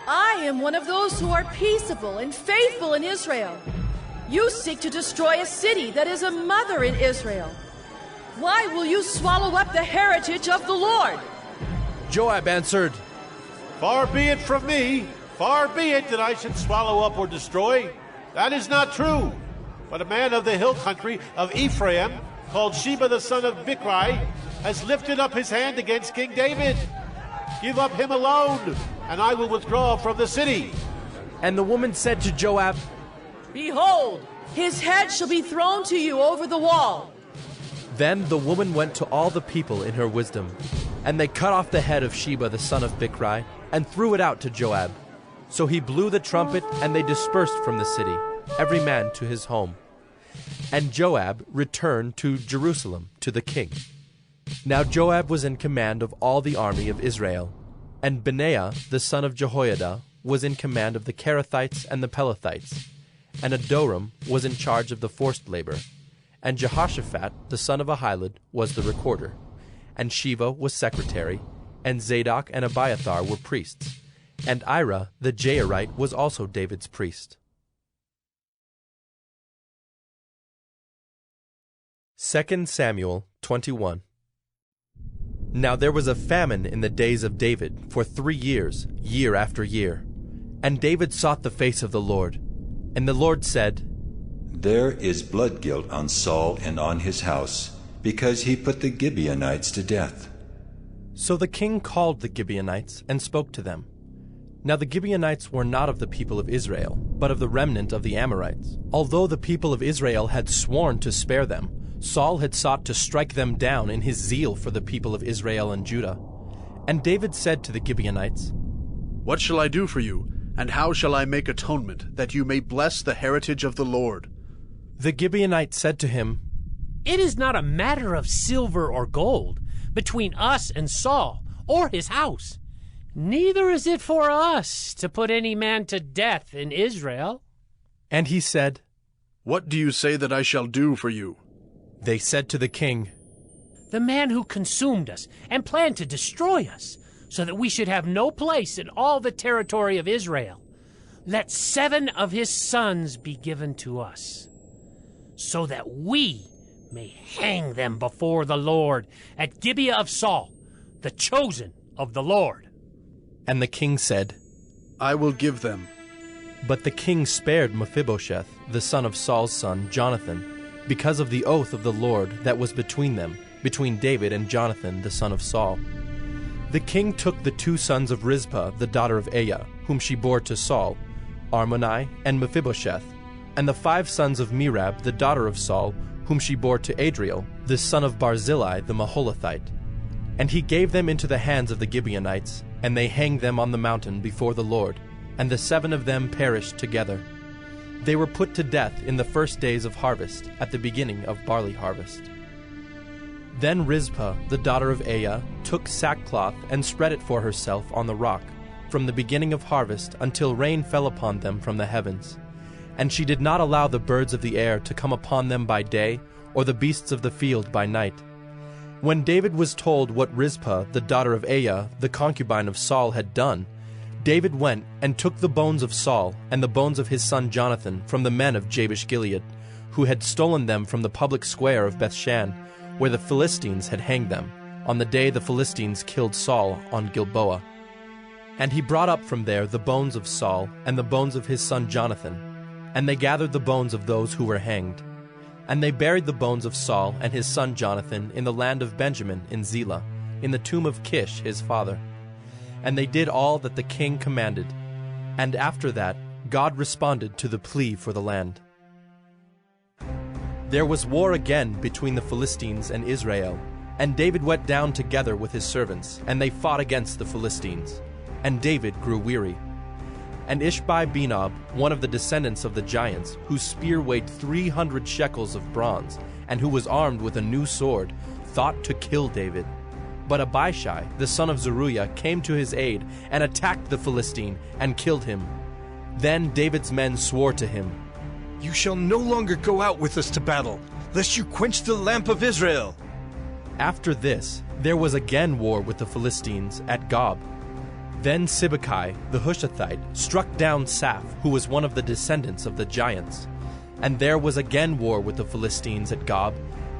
I am one of those who are peaceable and faithful in Israel. You seek to destroy a city that is a mother in Israel. Why will you swallow up the heritage of the Lord? Joab answered, Far be it from me, far be it that I should swallow up or destroy. That is not true. But a man of the hill country of Ephraim, called Sheba the son of Bichri, has lifted up his hand against King David. Give up him alone, and I will withdraw from the city. And the woman said to Joab, Behold, his head shall be thrown to you over the wall. Then the woman went to all the people in her wisdom, and they cut off the head of Sheba the son of Bichri, and threw it out to Joab. So he blew the trumpet, and they dispersed from the city, every man to his home. And Joab returned to Jerusalem to the king. Now Joab was in command of all the army of Israel, and Benaiah the son of Jehoiada was in command of the Kerethites and the Pelethites. and Adoram was in charge of the forced labor, and Jehoshaphat the son of Ahilud was the recorder, and Sheva was secretary, and Zadok and Abiathar were priests, and Ira the Jairite was also David's priest. 2 Samuel 21. Now there was a famine in the days of David for 3 years, year after year. And David sought the face of the Lord. And the Lord said, There is blood guilt on Saul and on his house, because he put the Gibeonites to death. So the king called the Gibeonites and spoke to them. Now the Gibeonites were not of the people of Israel, but of the remnant of the Amorites. Although the people of Israel had sworn to spare them, Saul had sought to strike them down in his zeal for the people of Israel and Judah. And David said to the Gibeonites, What shall I do for you, and how shall I make atonement, that you may bless the heritage of the Lord? The Gibeonites said to him, It is not a matter of silver or gold between us and Saul or his house. Neither is it for us to put any man to death in Israel. And he said, What do you say that I shall do for you? They said to the king, The man who consumed us and planned to destroy us, so that we should have no place in all the territory of Israel. Let 7 of his sons be given to us, so that we may hang them before the Lord at Gibeah of Saul, the chosen of the Lord. And the king said, I will give them. But the king spared Mephibosheth, the son of Saul's son, Jonathan, because of the oath of the Lord that was between them, between David and Jonathan, the son of Saul. The king took the 2 sons of Rizpah, the daughter of Aiah, whom she bore to Saul, Armoni and Mephibosheth, and the 5 sons of Merab, the daughter of Saul, whom she bore to Adriel, the son of Barzillai the Maholathite. And he gave them into the hands of the Gibeonites, and they hanged them on the mountain before the Lord, and the 7 of them perished together. They were put to death in the first days of harvest, at the beginning of barley harvest. Then Rizpah, the daughter of Aiah, took sackcloth and spread it for herself on the rock, from the beginning of harvest until rain fell upon them from the heavens. And she did not allow the birds of the air to come upon them by day, or the beasts of the field by night. When David was told what Rizpah, the daughter of Aiah, the concubine of Saul, had done, David went and took the bones of Saul and the bones of his son Jonathan from the men of Jabesh-Gilead, who had stolen them from the public square of Bethshan, where the Philistines had hanged them, on the day the Philistines killed Saul on Gilboa. And he brought up from there the bones of Saul and the bones of his son Jonathan, and they gathered the bones of those who were hanged. And they buried the bones of Saul and his son Jonathan in the land of Benjamin in Zelah, in the tomb of Kish his father. And they did all that the king commanded. And after that, God responded to the plea for the land. There was war again between the Philistines and Israel, and David went down together with his servants, and they fought against the Philistines. And David grew weary. And Ishbi-Benob, one of the descendants of the giants, whose spear weighed 300 shekels of bronze, and who was armed with a new sword, thought to kill David. But Abishai, the son of Zeruiah, came to his aid, and attacked the Philistine, and killed him. Then David's men swore to him, You shall no longer go out with us to battle, lest you quench the lamp of Israel. After this, there was again war with the Philistines at Gob. Then Sibbecai, the Hushathite, struck down Saph, who was one of the descendants of the giants. And there was again war with the Philistines at Gob,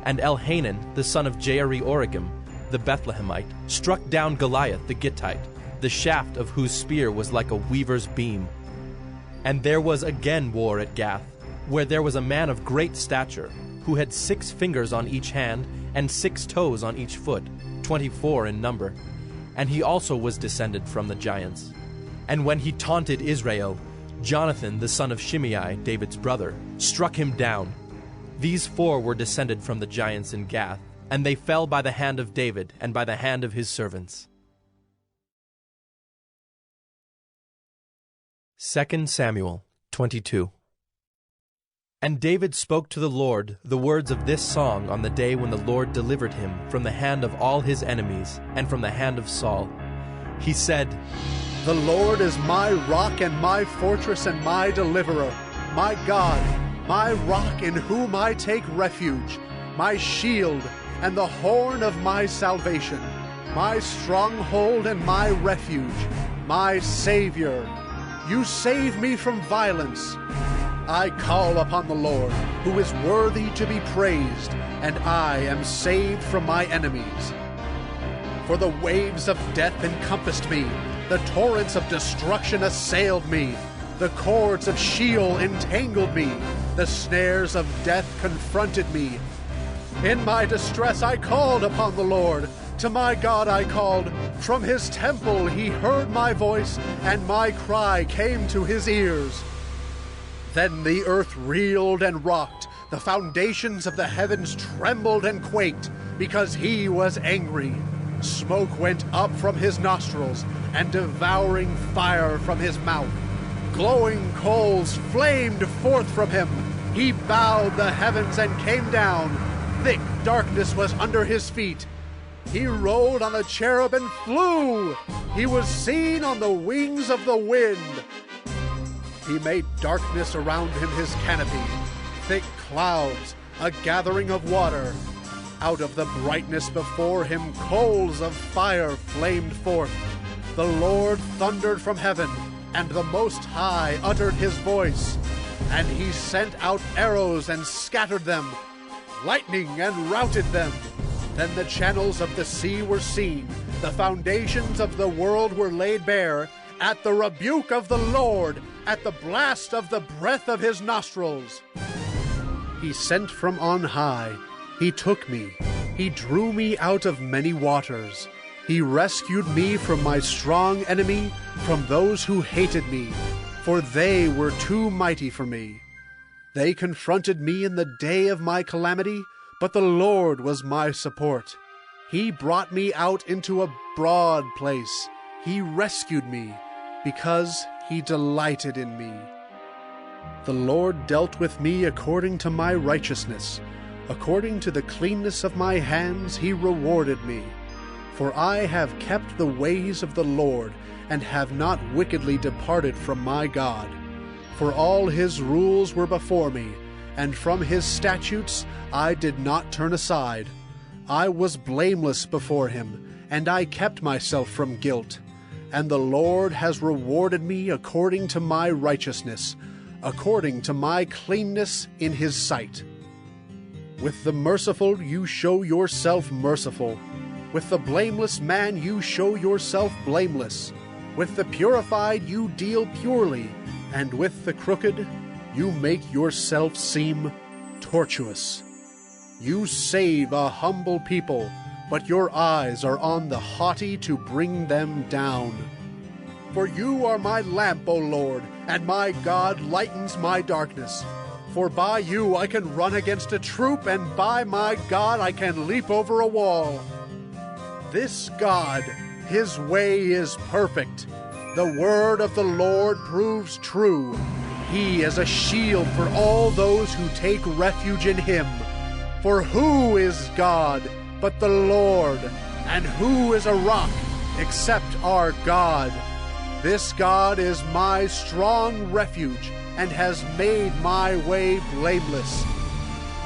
and Elhanan, the son of Jaare-Oregim, the Bethlehemite, struck down Goliath the Gittite, the shaft of whose spear was like a weaver's beam. And there was again war at Gath, where there was a man of great stature, who had 6 fingers on each hand and 6 toes on each foot, 24 in number. And he also was descended from the giants. And when he taunted Israel, Jonathan, the son of Shimei, David's brother, struck him down. These 4 were descended from the giants in Gath, and they fell by the hand of David and by the hand of his servants. 2 Samuel 22. And David spoke to the Lord the words of this song on the day when the Lord delivered him from the hand of all his enemies and from the hand of Saul. He said, The Lord is my rock and my fortress and my deliverer. my God, my rock in whom I take refuge, my shield and the horn of my salvation, my stronghold and my refuge, my Savior. You save me from violence. I call upon the Lord, who is worthy to be praised, and I am saved from my enemies. For the waves of death encompassed me, the torrents of destruction assailed me, the cords of Sheol entangled me, the snares of death confronted me. In my distress I called upon the Lord. To my God I called. From his temple he heard my voice, and my cry came to his ears. Then the earth reeled and rocked. The foundations of the heavens trembled and quaked, because he was angry. Smoke went up from his nostrils, and devouring fire from his mouth. Glowing coals flamed forth from him. He bowed the heavens and came down. Thick darkness was under his feet. He rode on a cherub and flew. He was seen on the wings of the wind. He made darkness around him his canopy, thick clouds, a gathering of water. Out of the brightness before him coals of fire flamed forth. The Lord thundered from heaven, and the Most High uttered his voice. And he sent out arrows and scattered them, lightning and routed them. Then the channels of the sea were seen, the foundations of the world were laid bare, at the rebuke of the Lord, at the blast of the breath of his nostrils. He sent from on high, he took me, he drew me out of many waters. He rescued me from my strong enemy, from those who hated me, for they were too mighty for me. They confronted me in the day of my calamity, but the Lord was my support. He brought me out into a broad place. He rescued me, because he delighted in me. The Lord dealt with me according to my righteousness. According to the cleanness of my hands he rewarded me. For I have kept the ways of the Lord, and have not wickedly departed from my God. For all his rules were before me, and from his statutes I did not turn aside. I was blameless before him, and I kept myself from guilt. And the Lord has rewarded me according to my righteousness, according to my cleanness in his sight. With the merciful you show yourself merciful. With the blameless man you show yourself blameless. With the purified you deal purely, and with the crooked you make yourself seem tortuous. You save a humble people, but your eyes are on the haughty to bring them down. For you are my lamp, O Lord, and my God lightens my darkness. For by you I can run against a troop, and by my God I can leap over a wall. This God, his way is perfect. The word of the Lord proves true. He is a shield for all those who take refuge in him. For who is God but the Lord? And who is a rock except our God? This God is my strong refuge, and has made my way blameless.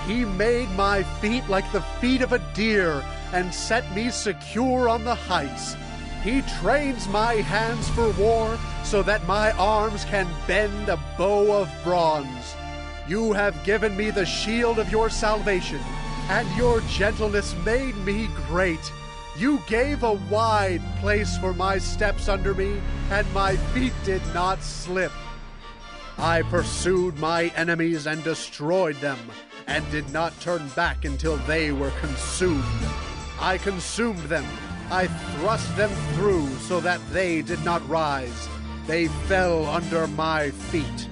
He made my feet like the feet of a deer, and set me secure on the heights. He trains my hands for war, so that my arms can bend a bow of bronze. You have given me the shield of your salvation, and your gentleness made me great. You gave a wide place for my steps under me, and my feet did not slip. I pursued my enemies and destroyed them, and did not turn back until they were consumed. I consumed them. I thrust them through so that they did not rise. They fell under my feet.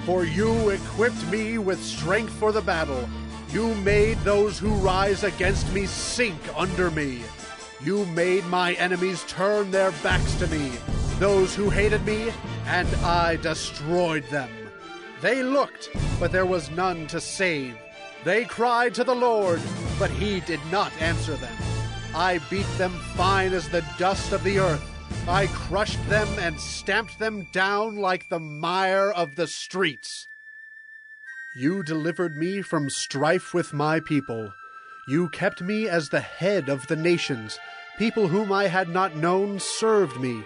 For you equipped me with strength for the battle. You made those who rise against me sink under me. You made my enemies turn their backs to me, those who hated me, and I destroyed them. They looked, but there was none to save. They cried to the Lord, but he did not answer them. I beat them fine as the dust of the earth. I crushed them and stamped them down like the mire of the streets. You delivered me from strife with my people. You kept me as the head of the nations. People whom I had not known served me.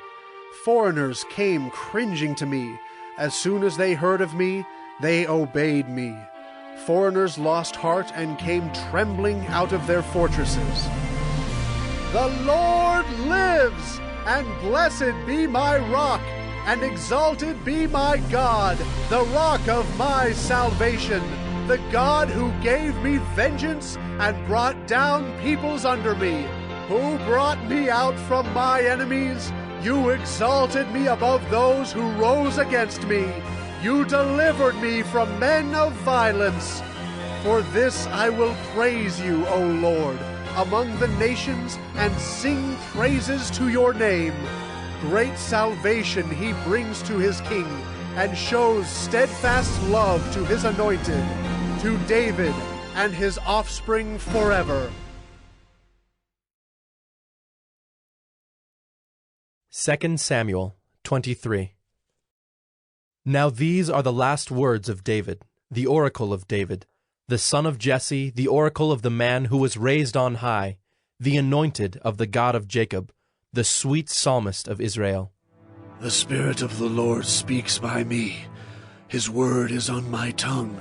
Foreigners came cringing to me. As soon as they heard of me, they obeyed me. Foreigners lost heart and came trembling out of their fortresses. The Lord lives, and blessed be my rock, and exalted be my God, the rock of my salvation, the God who gave me vengeance and brought down peoples under me, who brought me out from my enemies. You exalted me above those who rose against me. You delivered me from men of violence. For this I will praise you, O Lord, among the nations, and sing praises to your name. Great salvation he brings to his king, and shows steadfast love to his anointed, to David and his offspring forever. 2 Samuel 23. Now these are the last words of David, the oracle of David, the son of Jesse, the oracle of the man who was raised on high, the anointed of the God of Jacob, the sweet psalmist of Israel. The Spirit of the Lord speaks by me. His word is on my tongue.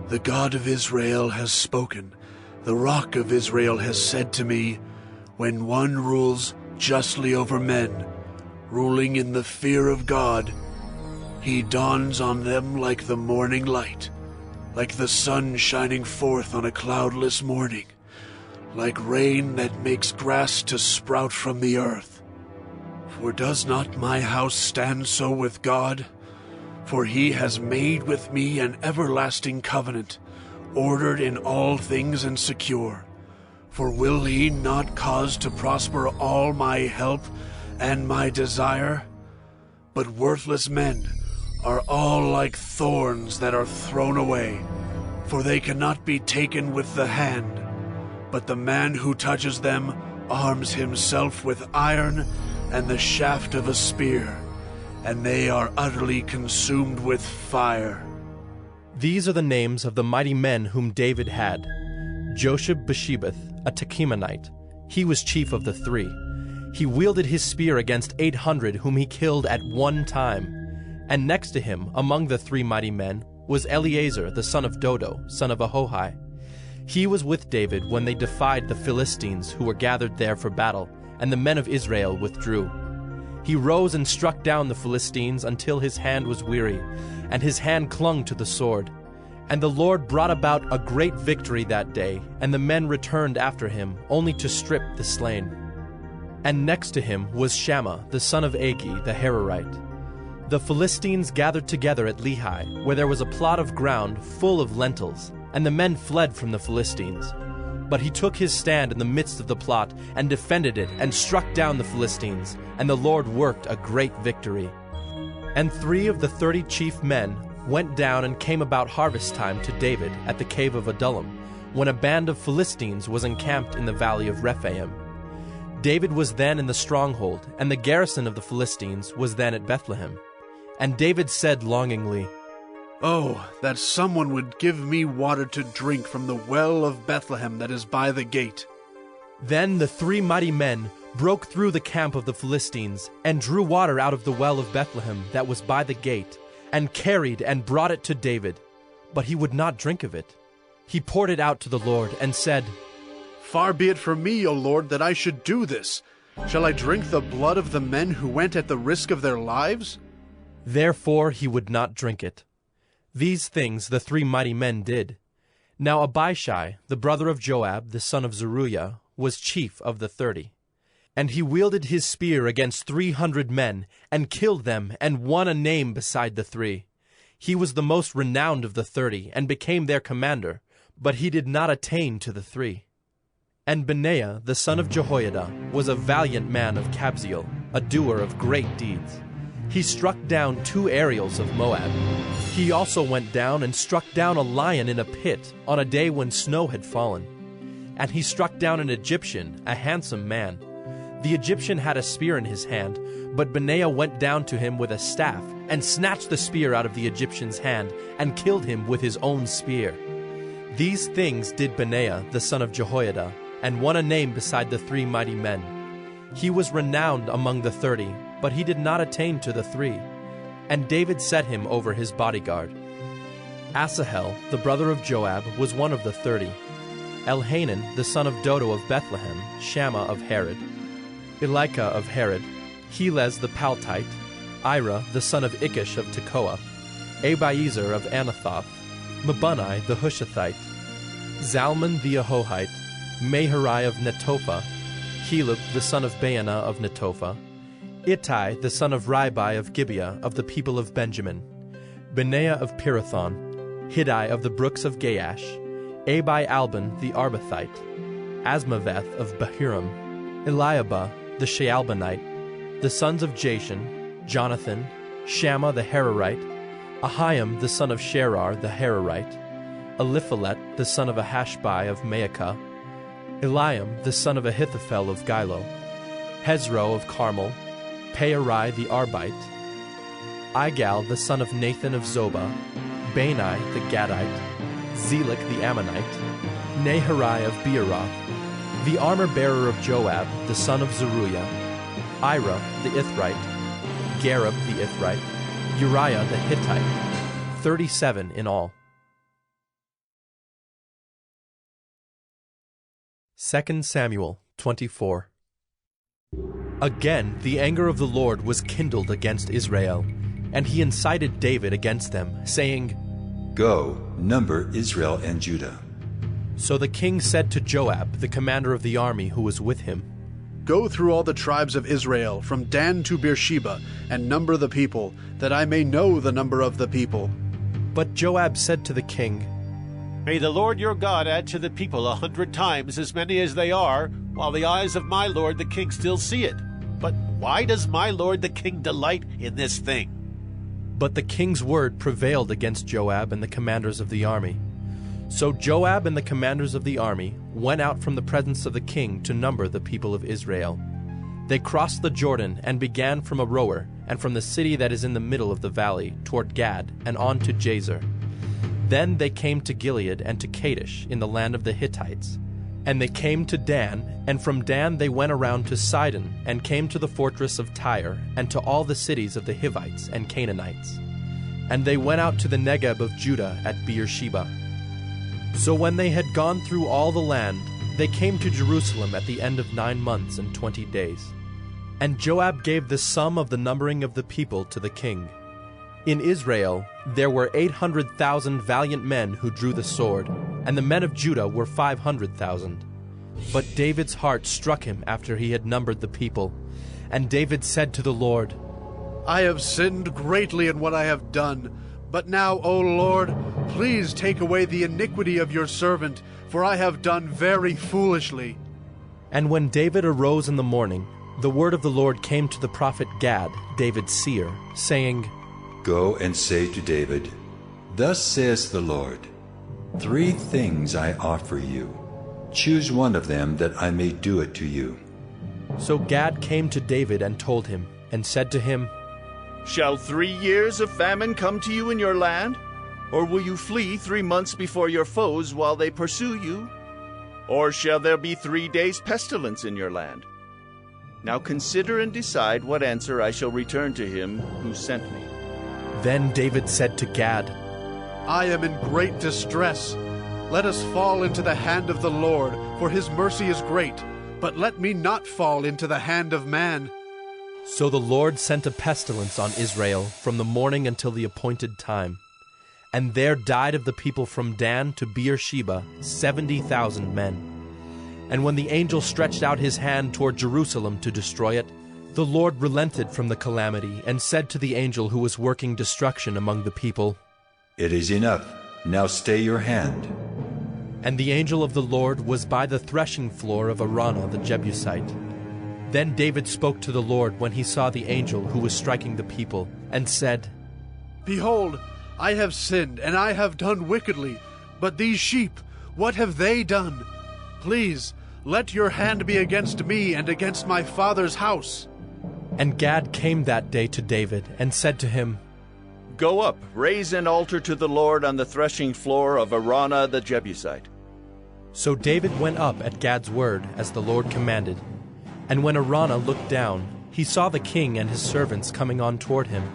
The God of Israel has spoken. The Rock of Israel has said to me, when one rules justly over men, ruling in the fear of God, he dawns on them like the morning light, like the sun shining forth on a cloudless morning, like rain that makes grass to sprout from the earth. For does not my house stand so with God? For he has made with me an everlasting covenant, ordered in all things and secure. For will he not cause to prosper all my help and my desire? But worthless men are all like thorns that are thrown away, for they cannot be taken with the hand. But the man who touches them arms himself with iron and the shaft of a spear, and they are utterly consumed with fire. These are the names of the mighty men whom David had. Josheb-Basshebeth, a Tekemonite. He was chief of the three. He wielded his spear against 800 whom he killed at one time. And next to him, among the three mighty men, was Eleazar, the son of Dodo, son of Ahohai. He was with David when they defied the Philistines who were gathered there for battle, and the men of Israel withdrew. He rose and struck down the Philistines until his hand was weary, and his hand clung to the sword. And the Lord brought about a great victory that day, and the men returned after him, only to strip the slain. And next to him was Shammah, the son of Agi, the Hararite. The Philistines gathered together at Lehi, where there was a plot of ground full of lentils, and the men fled from the Philistines. But he took his stand in the midst of the plot, and defended it, and struck down the Philistines, and the Lord worked a great victory. And 3 of the 30 chief men went down and came about harvest time to David at the cave of Adullam, when a band of Philistines was encamped in the valley of Rephaim. David was then in the stronghold, and the garrison of the Philistines was then at Bethlehem. And David said longingly, Oh, that someone would give me water to drink from the well of Bethlehem that is by the gate. Then the 3 mighty men broke through the camp of the Philistines, and drew water out of the well of Bethlehem that was by the gate, and carried and brought it to David. But he would not drink of it. He poured it out to the Lord, and said, Far be it from me, O Lord, that I should do this. Shall I drink the blood of the men who went at the risk of their lives? Therefore he would not drink it. These things the 3 mighty men did. Now Abishai, the brother of Joab, the son of Zeruiah, was chief of the 30. And he wielded his spear against 300 men, and killed them, and won a name beside the 3. He was the most renowned of the 30, and became their commander, but he did not attain to the 3. And Benaiah, the son of Jehoiada, was a valiant man of Kabzeel, a doer of great deeds. He struck down 2 Ariels of Moab. He also went down and struck down a lion in a pit on a day when snow had fallen. And he struck down an Egyptian, a handsome man. The Egyptian had a spear in his hand, but Benaiah went down to him with a staff, and snatched the spear out of the Egyptian's hand, and killed him with his own spear. These things did Benaiah the son of Jehoiada, and won a name beside the 3 mighty men. He was renowned among the 30, but he did not attain to the 3. And David set him over his bodyguard. Asahel, the brother of Joab, was one of the 30. Elhanan, the son of Dodo of Bethlehem, Shammah of Herod, Elika of Herod, Helez the Paltite, Ira, the son of Ikish of Tekoa, Abiezer of Anathoth, Mabunai the Hushathite, Zalmon the Ahohite, Maharai of Netophah, Heleb the son of Baanah of Netophah, Ittai the son of Ribai of Gibeah of the people of Benjamin, Benaiah of Pirathon, Hiddai of the brooks of Gaash, Abi-Albon the Arbathite, Asmaveth of Bahurim, Eliabah the Shaalbonite, the sons of Jashan, Jonathan, Shammah the Hararite, Ahiam the son of Sherar the Hararite, Eliphalet the son of Ahashbai of Maacah, Eliam the son of Ahithophel of Gilo, Hezro of Carmel, Pearai the Arbite, Igal the son of Nathan of Zobah, Bani the Gadite, Zelek the Ammonite, Naharai of Beeroth, the armor-bearer of Joab, the son of Zeruiah, Ira the Ithrite, Gareb the Ithrite, Uriah the Hittite, 37 in all. 2 Samuel 24. Again the anger of the Lord was kindled against Israel, and he incited David against them, saying, Go, number Israel and Judah. So the king said to Joab, the commander of the army who was with him, Go through all the tribes of Israel, from Dan to Beersheba, and number the people, that I may know the number of the people. But Joab said to the king, May the Lord your God add to the people 100 times as many as they are, while the eyes of my lord the king still see it. But why does my lord the king delight in this thing? But the king's word prevailed against Joab and the commanders of the army. So Joab and the commanders of the army went out from the presence of the king to number the people of Israel. They crossed the Jordan and began from Aroer, and from the city that is in the middle of the valley, toward Gad, and on to Jazer. Then they came to Gilead and to Kadesh in the land of the Hittites. And they came to Dan, and from Dan they went around to Sidon, and came to the fortress of Tyre, and to all the cities of the Hivites and Canaanites. And they went out to the Negeb of Judah at Beersheba. So when they had gone through all the land, they came to Jerusalem at the end of 9 months and 20 days. And Joab gave the sum of the numbering of the people to the king. In Israel there were 800,000 valiant men who drew the sword, and the men of Judah were 500,000. But David's heart struck him after he had numbered the people. And David said to the Lord, I have sinned greatly in what I have done. But now, O Lord, please take away the iniquity of your servant, for I have done very foolishly. And when David arose in the morning, the word of the Lord came to the prophet Gad, David's seer, saying, Go and say to David, Thus says the Lord, 3 things I offer you. Choose one of them that I may do it to you. So Gad came to David and told him, and said to him, Shall 3 years of famine come to you in your land? Or will you flee 3 months before your foes while they pursue you? Or shall there be 3 days' pestilence in your land? Now consider and decide what answer I shall return to him who sent me. Then David said to Gad, I am in great distress. Let us fall into the hand of the Lord, for his mercy is great. But let me not fall into the hand of man. So the Lord sent a pestilence on Israel from the morning until the appointed time. And there died of the people from Dan to Beersheba 70,000 men. And when the angel stretched out his hand toward Jerusalem to destroy it, the Lord relented from the calamity and said to the angel who was working destruction among the people, It is enough. Now stay your hand. And the angel of the Lord was by the threshing floor of Araunah the Jebusite. Then David spoke to the Lord when he saw the angel who was striking the people, and said, Behold, I have sinned, and I have done wickedly. But these sheep, what have they done? Please, let your hand be against me and against my father's house. And Gad came that day to David, and said to him, Go up, raise an altar to the Lord on the threshing floor of Araunah the Jebusite. So David went up at Gad's word, as the Lord commanded. And when Araunah looked down, he saw the king and his servants coming on toward him.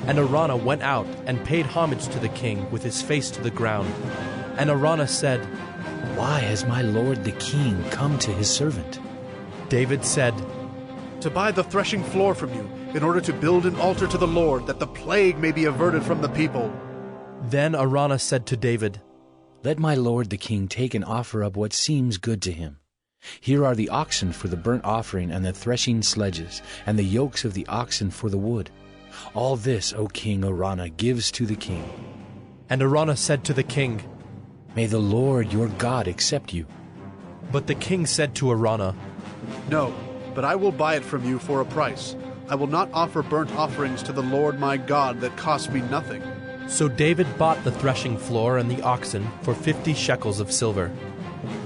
And Araunah went out and paid homage to the king with his face to the ground. And Araunah said, Why has my lord the king come to his servant? David said, To buy the threshing floor from you, in order to build an altar to the Lord, that the plague may be averted from the people. Then Araunah said to David, Let my lord the king take and offer up what seems good to him. Here are the oxen for the burnt offering and the threshing sledges, and the yokes of the oxen for the wood. All this, O king Araunah, gives to the king. And Araunah said to the king, May the Lord your God accept you. But the king said to Araunah, No, but I will buy it from you for a price. I will not offer burnt offerings to the Lord my God that cost me nothing. So David bought the threshing floor and the oxen for 50 shekels of silver.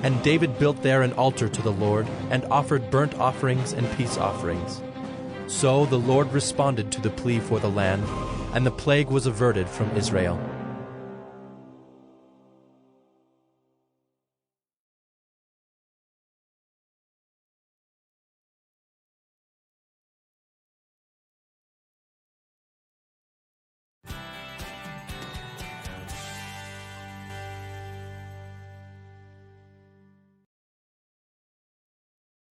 And David built there an altar to the Lord, and offered burnt offerings and peace offerings. So the Lord responded to the plea for the land, and the plague was averted from Israel.